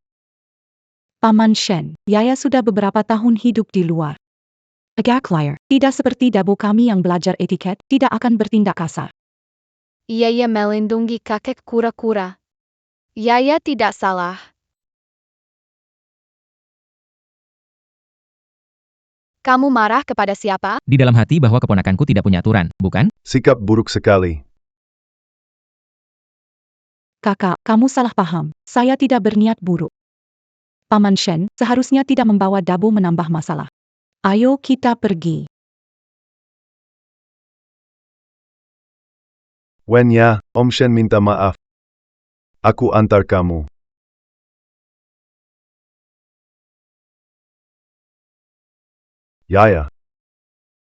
[SPEAKER 6] Paman Shen, Yaya sudah beberapa tahun hidup di luar. Agak liar. Tidak seperti Dabo kami yang belajar etiket, tidak akan bertindak kasar.
[SPEAKER 2] Yaya melindungi kakek kura-kura. Yaya tidak salah. Kamu marah kepada siapa?
[SPEAKER 4] Di dalam hati bahwa keponakanku tidak punya aturan, bukan?
[SPEAKER 7] Sikap buruk sekali.
[SPEAKER 6] Kakak, kamu salah paham. Saya tidak berniat buruk. Paman Shen, seharusnya tidak membawa Dabo menambah masalah. Ayo kita pergi.
[SPEAKER 7] Wen ya, Om Shen minta maaf. Aku antar kamu. Yaya,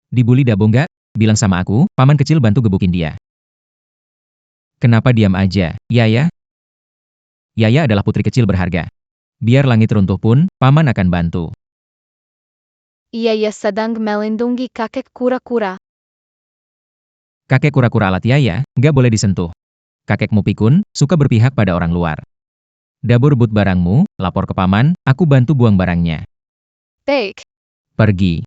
[SPEAKER 4] Dibully Dabo nggak? Bilang sama aku, paman kecil bantu gebukin dia. Kenapa diam aja, Yaya? Yaya adalah putri kecil berharga. Biar langit runtuh pun, paman akan bantu.
[SPEAKER 2] Yaya sedang melindungi kakek kura-kura.
[SPEAKER 4] Kakek kura-kura alat Yaya, nggak boleh disentuh. Kakekmu pikun, suka berpihak pada orang luar. Dabo rebut barangmu, lapor ke paman, aku bantu buang barangnya.
[SPEAKER 2] Baik.
[SPEAKER 4] Pergi.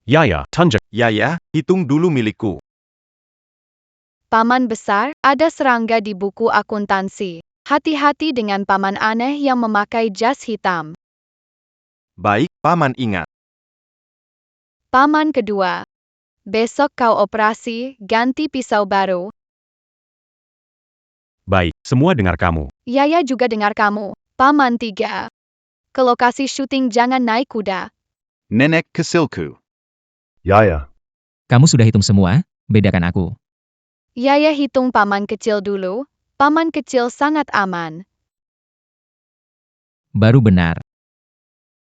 [SPEAKER 8] Yaya, tunjuk.
[SPEAKER 1] Yaya, hitung dulu milikku.
[SPEAKER 2] Paman besar, ada serangga di buku akuntansi. Hati-hati dengan paman aneh yang memakai jas hitam.
[SPEAKER 1] Baik, paman ingat.
[SPEAKER 2] Paman kedua. Besok kau operasi, ganti pisau baru.
[SPEAKER 8] Baik, semua dengar kamu.
[SPEAKER 2] Yaya juga dengar kamu. Paman tiga. Ke lokasi syuting jangan naik kuda.
[SPEAKER 9] Nenek Kasilku.
[SPEAKER 7] Yaya,
[SPEAKER 4] Kamu sudah hitung semua, bedakan aku.
[SPEAKER 2] Yaya hitung paman kecil dulu. Paman kecil sangat aman.
[SPEAKER 4] Baru benar.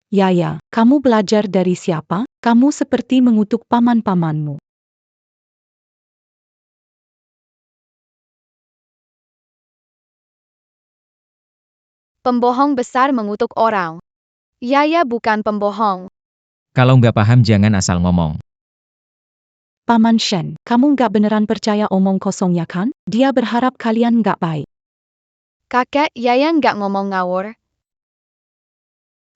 [SPEAKER 6] Yaya, kamu belajar dari siapa? Kamu seperti mengutuk paman-pamanmu.
[SPEAKER 2] Pembohong besar mengutuk orang. Yaya bukan pembohong.
[SPEAKER 4] Kalau nggak paham jangan asal ngomong.
[SPEAKER 6] Paman Shen, kamu nggak beneran percaya omong kosongnya kan? Dia berharap kalian nggak baik.
[SPEAKER 2] Kakek, Yaya nggak ngomong ngawur.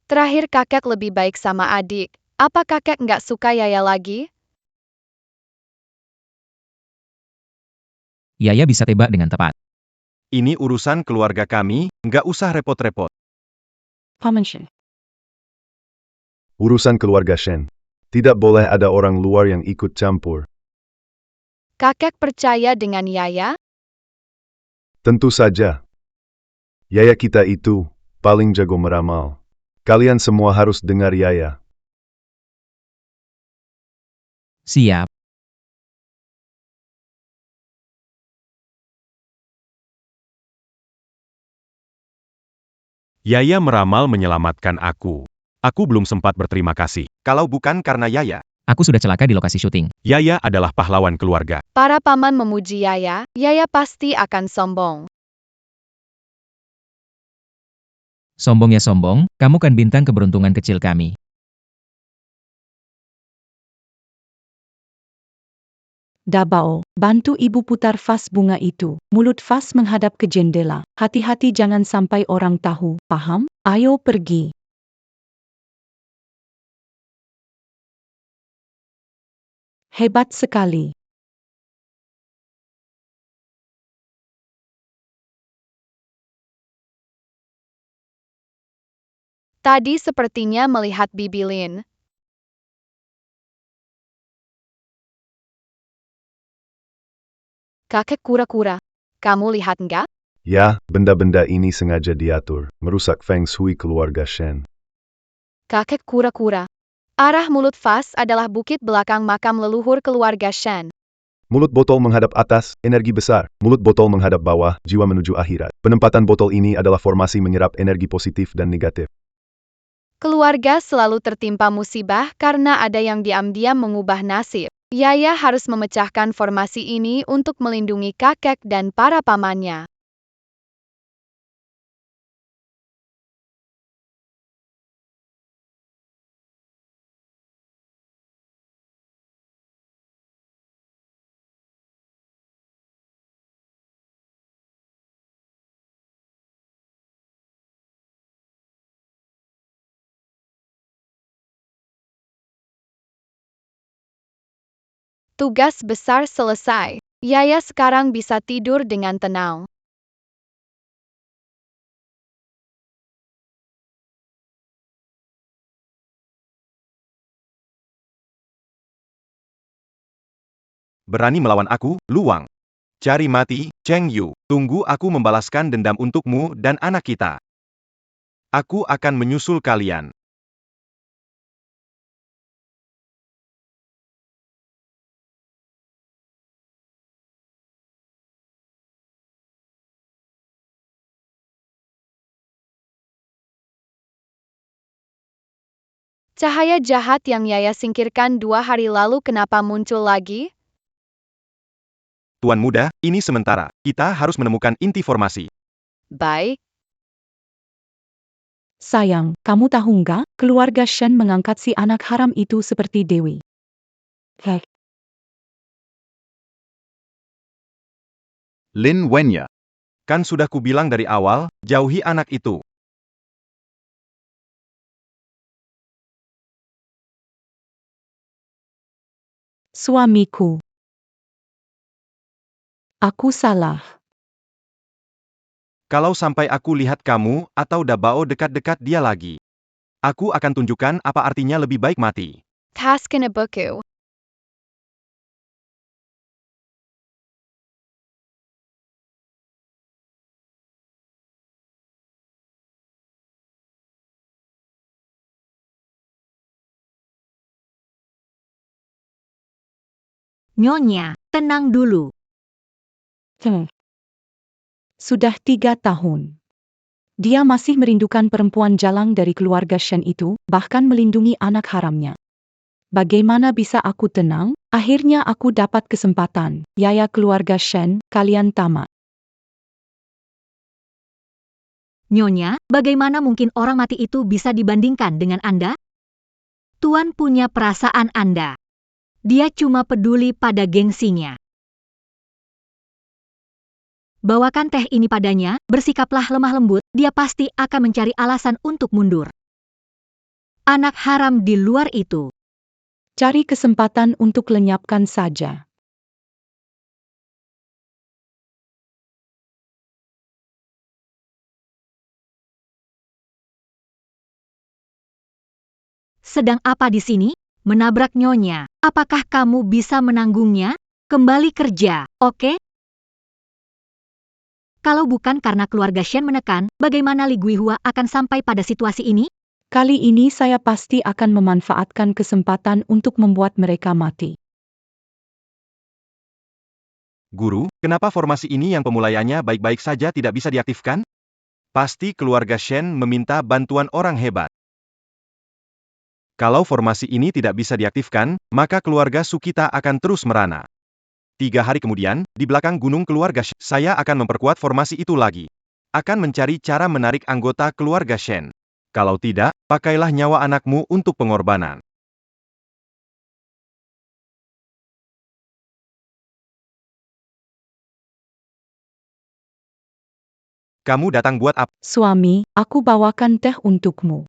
[SPEAKER 2] Terakhir kakek lebih baik sama adik. Apa kakek nggak suka Yaya lagi?
[SPEAKER 4] Yaya bisa tebak dengan tepat.
[SPEAKER 1] Ini urusan keluarga kami, nggak usah repot-repot.
[SPEAKER 6] Paman Shen.
[SPEAKER 7] urusan keluarga Shen. Tidak boleh ada orang luar yang ikut campur.
[SPEAKER 2] Kakek percaya dengan Yaya?
[SPEAKER 7] Tentu saja. Yaya kita itu paling jago meramal. Kalian semua harus dengar Yaya.
[SPEAKER 4] Siap.
[SPEAKER 8] Yaya meramal menyelamatkan aku. Aku belum sempat berterima kasih.
[SPEAKER 1] Kalau bukan karena Yaya,
[SPEAKER 4] Aku sudah celaka di lokasi syuting.
[SPEAKER 8] Yaya adalah pahlawan keluarga.
[SPEAKER 2] Para paman memuji Yaya, Yaya pasti akan sombong.
[SPEAKER 4] Sombong ya sombong, kamu kan bintang keberuntungan kecil kami.
[SPEAKER 6] Dabao, bantu ibu putar vas bunga itu. Mulut vas menghadap ke jendela. Hati-hati jangan sampai orang tahu, paham? Ayo pergi. Hebat sekali.
[SPEAKER 2] Tadi sepertinya melihat Bibi Lin. Kakek kura-kura, kamu lihat enggak?
[SPEAKER 7] Ya, benda-benda ini sengaja diatur, merusak Feng Shui keluarga Shen.
[SPEAKER 2] Kakek kura-kura. Arah mulut vas adalah bukit belakang makam leluhur keluarga Shen.
[SPEAKER 7] Mulut botol menghadap atas, energi besar. Mulut botol menghadap bawah, jiwa menuju akhirat. Penempatan botol ini adalah formasi menyerap energi positif dan negatif.
[SPEAKER 2] Keluarga selalu tertimpa musibah karena ada yang diam-diam mengubah nasib. Yaya harus memecahkan formasi ini untuk melindungi kakek dan para pamannya. Tugas besar selesai. Yaya sekarang bisa tidur dengan tenang.
[SPEAKER 1] Berani melawan aku, Luang. Cari mati, Cheng Yu. Tunggu aku membalaskan dendam untukmu dan anak kita. Aku akan menyusul kalian.
[SPEAKER 2] Cahaya jahat yang Yaya singkirkan 2 hari lalu kenapa muncul lagi?
[SPEAKER 1] Tuan muda, ini sementara. Kita harus menemukan inti formasi.
[SPEAKER 2] Baik.
[SPEAKER 6] Sayang, kamu tahu nggak? Keluarga Shen mengangkat si anak haram itu seperti dewi. Heh,
[SPEAKER 9] Lin Wenya.
[SPEAKER 1] Kan sudah kubilang dari awal, jauhi anak itu.
[SPEAKER 6] suamiku. Aku salah.
[SPEAKER 1] Kalau sampai aku lihat kamu atau Dabao dekat-dekat dia lagi, aku akan tunjukkan apa artinya lebih baik mati.
[SPEAKER 2] Taskin buku.
[SPEAKER 5] Nyonya, tenang dulu.
[SPEAKER 6] Sudah 3 tahun. Dia masih merindukan perempuan jalang dari keluarga Shen itu, bahkan melindungi anak haramnya. Bagaimana bisa aku tenang? Akhirnya aku dapat kesempatan. Yaya keluarga Shen, kalian tamat.
[SPEAKER 5] Nyonya, bagaimana mungkin orang mati itu bisa dibandingkan dengan Anda? Tuan punya perasaan Anda. Dia cuma peduli pada gengsinya. Bawakan teh ini padanya, bersikaplah lemah lembut, dia pasti akan mencari alasan untuk mundur. Anak haram di luar itu.
[SPEAKER 6] Cari kesempatan untuk lenyapkan saja.
[SPEAKER 5] Sedang apa di sini? Menabrak nyonya. Apakah kamu bisa menanggungnya? Kembali kerja, oke? Kalau bukan karena keluarga Shen menekan, bagaimana Li Guihua akan sampai pada situasi ini?
[SPEAKER 6] Kali ini saya pasti akan memanfaatkan kesempatan untuk membuat mereka mati.
[SPEAKER 1] Guru, kenapa formasi ini yang pemulaiannya baik-baik saja tidak bisa diaktifkan? Pasti keluarga Shen meminta bantuan orang hebat. Kalau formasi ini tidak bisa diaktifkan, maka keluarga Sukita akan terus merana. 3 hari kemudian, di belakang gunung keluarga Shen, saya akan memperkuat formasi itu lagi. Akan mencari cara menarik anggota keluarga Shen. Kalau tidak, pakailah nyawa anakmu untuk pengorbanan. Kamu datang buat apa?
[SPEAKER 6] Suami, aku bawakan teh untukmu.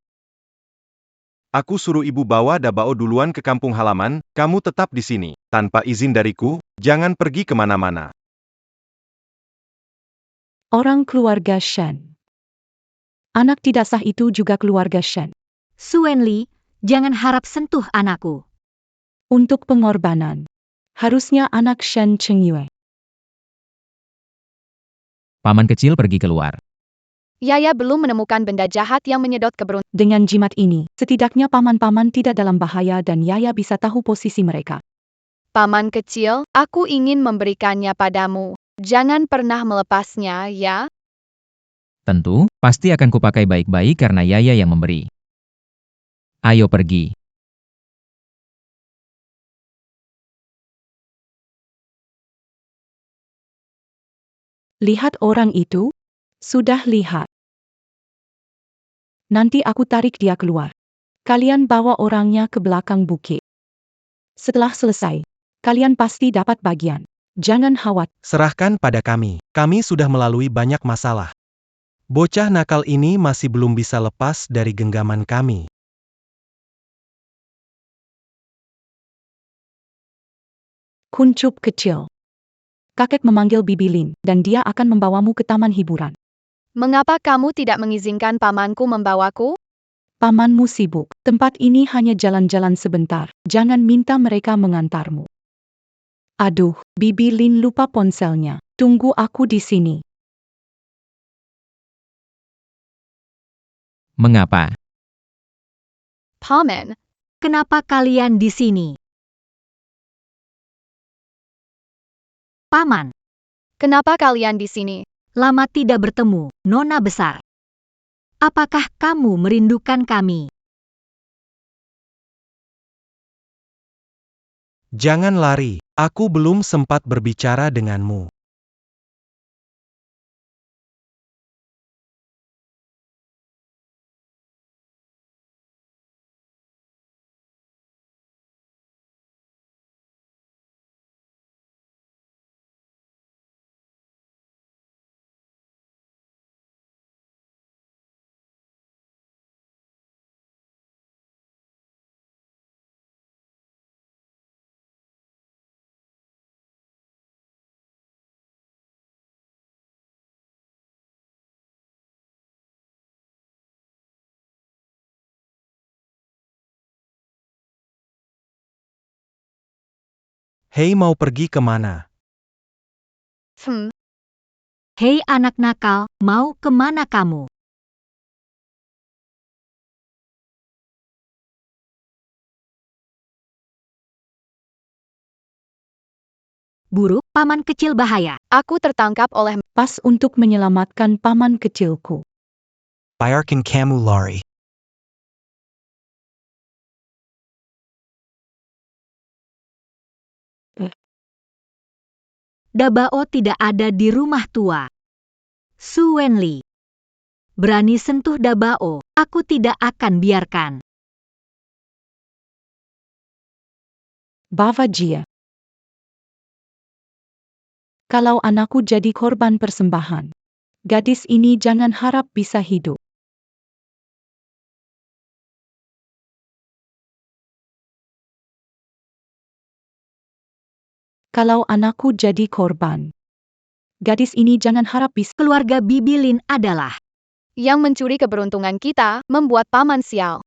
[SPEAKER 1] Aku suruh ibu bawa Dabao duluan ke kampung halaman, kamu tetap di sini. Tanpa izin dariku, jangan pergi kemana-mana.
[SPEAKER 6] Orang keluarga Shen. Anak tidak sah itu juga keluarga Shen.
[SPEAKER 5] Su Wenli, jangan harap sentuh anakku.
[SPEAKER 6] Untuk pengorbanan. Harusnya anak Shen Chengyue.
[SPEAKER 4] Paman kecil pergi keluar.
[SPEAKER 2] Yaya belum menemukan benda jahat yang menyedot keberuntungan.
[SPEAKER 6] Dengan jimat ini, setidaknya paman-paman tidak dalam bahaya dan Yaya bisa tahu posisi mereka.
[SPEAKER 2] Paman kecil, aku ingin memberikannya padamu. Jangan pernah melepasnya, ya?
[SPEAKER 4] Tentu, pasti akan kupakai baik-baik karena Yaya yang memberi. Ayo pergi.
[SPEAKER 6] Lihat orang itu? Sudah lihat. Nanti aku tarik dia keluar. Kalian bawa orangnya ke belakang bukit. Setelah selesai, kalian pasti dapat bagian. Jangan khawatir.
[SPEAKER 3] Serahkan pada kami. Kami sudah melalui banyak masalah. Bocah nakal ini masih belum bisa lepas dari genggaman kami.
[SPEAKER 6] Kuncup kecil. Kakek memanggil Bibi Lin, dan dia akan membawamu ke taman hiburan.
[SPEAKER 2] Mengapa kamu tidak mengizinkan pamanku membawaku?
[SPEAKER 6] Pamanmu sibuk. Tempat ini hanya jalan-jalan sebentar. Jangan minta mereka mengantarmu. Aduh, Bibi Lin lupa ponselnya. Tunggu aku di sini.
[SPEAKER 4] Mengapa?
[SPEAKER 2] Paman,
[SPEAKER 5] Kenapa kalian di sini? Paman,
[SPEAKER 2] kenapa kalian di sini?
[SPEAKER 5] lama tidak bertemu, Nona besar. Apakah kamu merindukan kami?
[SPEAKER 3] Jangan lari, aku belum sempat berbicara denganmu. Hei, mau pergi kemana?
[SPEAKER 5] Hei anak nakal, mau kemana kamu? Buruk, paman kecil bahaya.
[SPEAKER 2] Aku tertangkap oleh
[SPEAKER 6] Pas untuk menyelamatkan paman kecilku.
[SPEAKER 3] Biarkan kamu lari.
[SPEAKER 5] Dabao tidak ada di rumah tua. Su Wenli. Berani sentuh Dabao, aku tidak akan biarkan.
[SPEAKER 6] Bava Jia. Kalau anakku jadi korban persembahan, gadis ini jangan harap bisa hidup. Kalau anakku jadi korban, gadis ini jangan harap bisa.
[SPEAKER 5] Keluarga Bibi Lin adalah
[SPEAKER 2] yang mencuri keberuntungan kita, membuat paman sial.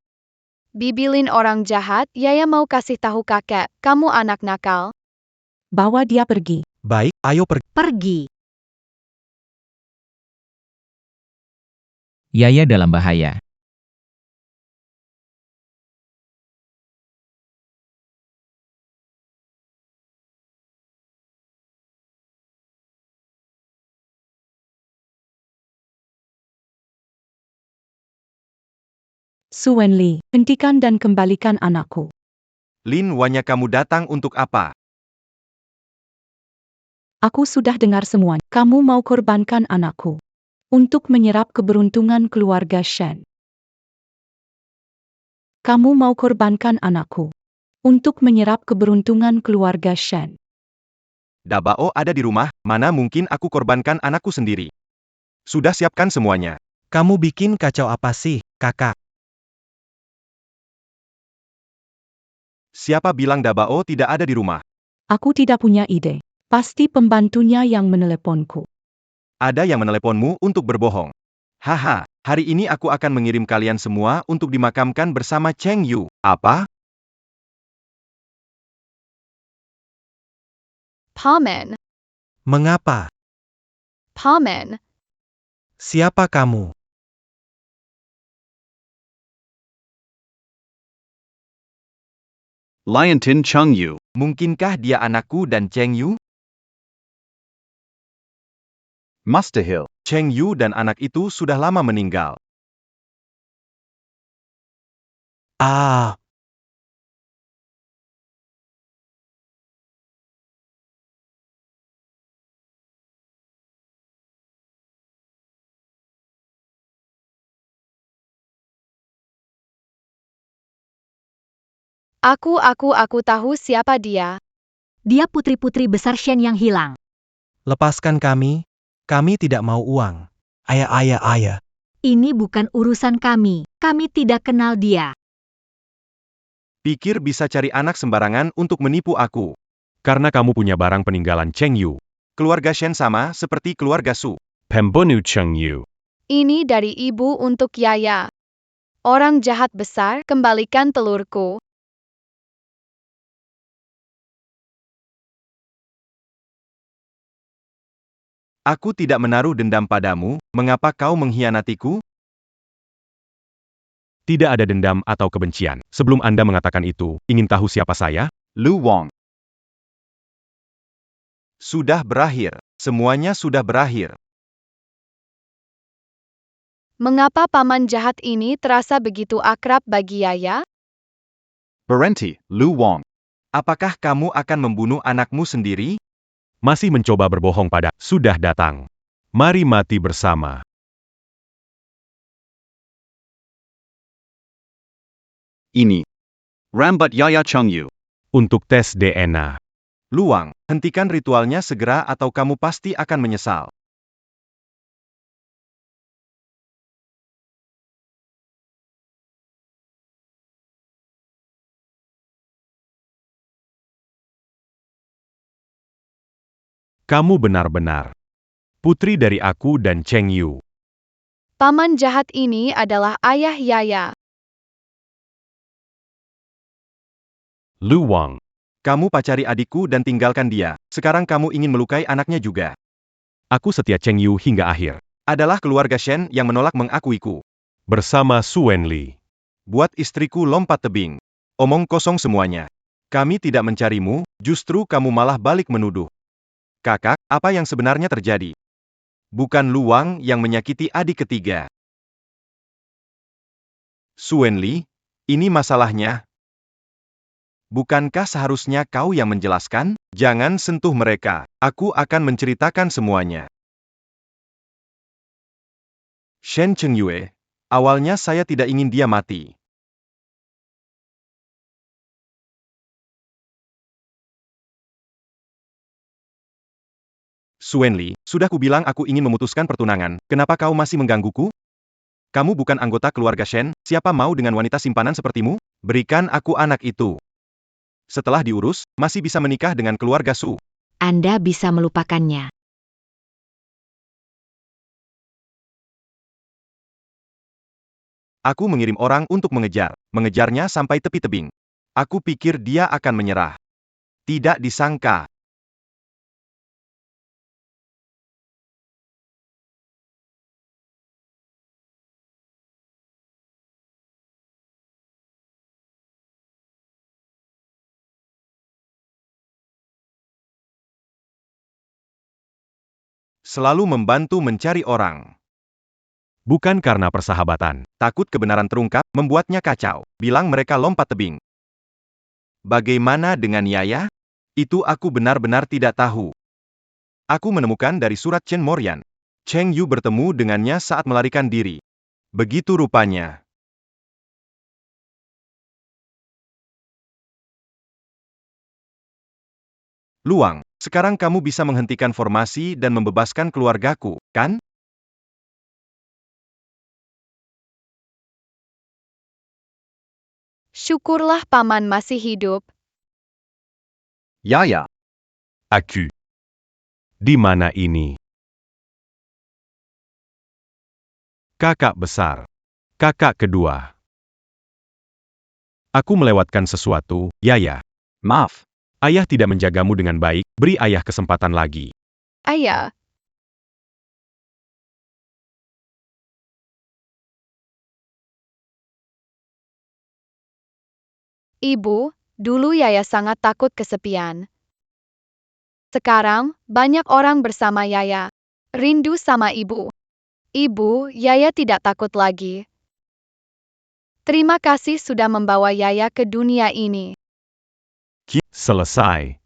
[SPEAKER 2] Bibilin orang jahat, Yaya mau kasih tahu kakek, kamu anak nakal.
[SPEAKER 6] Bawa dia pergi.
[SPEAKER 3] Baik, ayo pergi.
[SPEAKER 5] pergi.
[SPEAKER 4] Yaya dalam bahaya.
[SPEAKER 6] Su Wenli, hentikan dan kembalikan anakku.
[SPEAKER 1] Lin Wanya, kamu datang untuk apa?
[SPEAKER 6] Aku sudah dengar semua. Kamu mau korbankan anakku untuk menyerap keberuntungan keluarga Shen. Kamu mau korbankan anakku untuk menyerap keberuntungan keluarga Shen.
[SPEAKER 1] Dabao ada di rumah, mana mungkin aku korbankan anakku sendiri. Sudah siapkan semuanya.
[SPEAKER 3] Kamu bikin kacau apa sih, kakak?
[SPEAKER 1] Siapa bilang Dabao tidak ada di rumah?
[SPEAKER 6] Aku tidak punya ide. Pasti pembantunya yang meneleponku.
[SPEAKER 1] Ada yang meneleponmu untuk berbohong. Haha, hari ini aku akan mengirim kalian semua untuk dimakamkan bersama Cheng Yu. Apa?
[SPEAKER 2] Paman,
[SPEAKER 3] Mengapa?
[SPEAKER 2] Paman,
[SPEAKER 3] Siapa kamu?
[SPEAKER 9] Liontin Chung Yu.
[SPEAKER 1] Mungkinkah dia anakku dan Cheng Yu?
[SPEAKER 9] Mustahil.
[SPEAKER 1] Cheng Yu dan anak itu sudah lama meninggal.
[SPEAKER 3] Ah,
[SPEAKER 2] Aku tahu siapa dia.
[SPEAKER 5] Dia putri-putri besar Shen yang hilang.
[SPEAKER 3] lepaskan kami. Kami tidak mau uang. Ayah.
[SPEAKER 5] Ini bukan urusan kami. Kami tidak kenal dia.
[SPEAKER 1] Pikir bisa cari anak sembarangan untuk menipu aku.
[SPEAKER 8] Karena kamu punya barang peninggalan Cheng Yu.
[SPEAKER 1] Keluarga Shen sama seperti keluarga Su.
[SPEAKER 8] Pembunuh Cheng Yu.
[SPEAKER 2] Ini dari ibu untuk Yaya. Orang jahat besar, kembalikan telurku.
[SPEAKER 1] Aku tidak menaruh dendam padamu, mengapa kau mengkhianatiku?
[SPEAKER 8] Tidak ada dendam atau kebencian. Sebelum Anda mengatakan itu, ingin tahu siapa saya?
[SPEAKER 9] Lu Wang.
[SPEAKER 1] Sudah berakhir. Semuanya sudah berakhir.
[SPEAKER 2] Mengapa paman jahat ini terasa begitu akrab bagi Yaya?
[SPEAKER 9] Berhenti, Lu Wang.
[SPEAKER 1] Apakah kamu akan membunuh anakmu sendiri?
[SPEAKER 8] Masih mencoba berbohong pada, sudah datang. Mari mati bersama.
[SPEAKER 9] Ini. Rambat Yaya Chung Yu.
[SPEAKER 8] Untuk tes DNA.
[SPEAKER 1] Luang, hentikan ritualnya segera atau kamu pasti akan menyesal.
[SPEAKER 8] Kamu benar-benar putri dari aku dan Cheng Yu.
[SPEAKER 2] Paman jahat ini adalah ayah Yaya.
[SPEAKER 8] Lu Wang.
[SPEAKER 1] Kamu pacari adikku dan tinggalkan dia. Sekarang kamu ingin melukai anaknya juga.
[SPEAKER 8] Aku setia Cheng Yu hingga akhir.
[SPEAKER 1] Adalah keluarga Shen yang menolak mengakuiku.
[SPEAKER 8] Bersama Su Wenli.
[SPEAKER 1] Buat istriku lompat tebing. Omong kosong semuanya. Kami tidak mencarimu, justru kamu malah balik menuduh. Kakak, apa yang sebenarnya terjadi? Bukan Luang yang menyakiti adik ketiga. Su Wenli, ini masalahnya. Bukankah seharusnya kau yang menjelaskan? Jangan sentuh mereka. Aku akan menceritakan semuanya. Shen Chengyue, awalnya saya tidak ingin dia mati. Su Wenli, sudah kubilang aku ingin memutuskan pertunangan, kenapa kau masih menggangguku? Kamu bukan anggota keluarga Shen, siapa mau dengan wanita simpanan sepertimu? Berikan aku anak itu. Setelah diurus, masih bisa menikah dengan keluarga Su.
[SPEAKER 5] Anda bisa melupakannya.
[SPEAKER 1] Aku mengirim orang untuk mengejarnya sampai tepi tebing. Aku pikir dia akan menyerah. Tidak disangka. Selalu membantu mencari orang.
[SPEAKER 8] Bukan karena persahabatan.
[SPEAKER 1] Takut kebenaran terungkap, membuatnya kacau. Bilang mereka lompat tebing. Bagaimana dengan Yaya? Itu aku benar-benar tidak tahu. Aku menemukan dari surat Chen Morian. Cheng Yu bertemu dengannya saat melarikan diri. Begitu rupanya. Luang, sekarang kamu bisa menghentikan formasi dan membebaskan keluargaku, kan?
[SPEAKER 2] Syukurlah paman masih hidup.
[SPEAKER 9] Yaya,
[SPEAKER 8] Aku. Di mana ini? Kakak besar. Kakak kedua. Aku melewatkan sesuatu, Yaya.
[SPEAKER 9] maaf.
[SPEAKER 8] Ayah tidak menjagamu dengan baik, beri ayah kesempatan lagi.
[SPEAKER 2] Ayah, Ibu, dulu Yaya sangat takut kesepian. Sekarang, banyak orang bersama Yaya. Rindu sama ibu. Ibu, Yaya tidak takut lagi. Terima kasih sudah membawa Yaya ke dunia ini.
[SPEAKER 8] Selesai.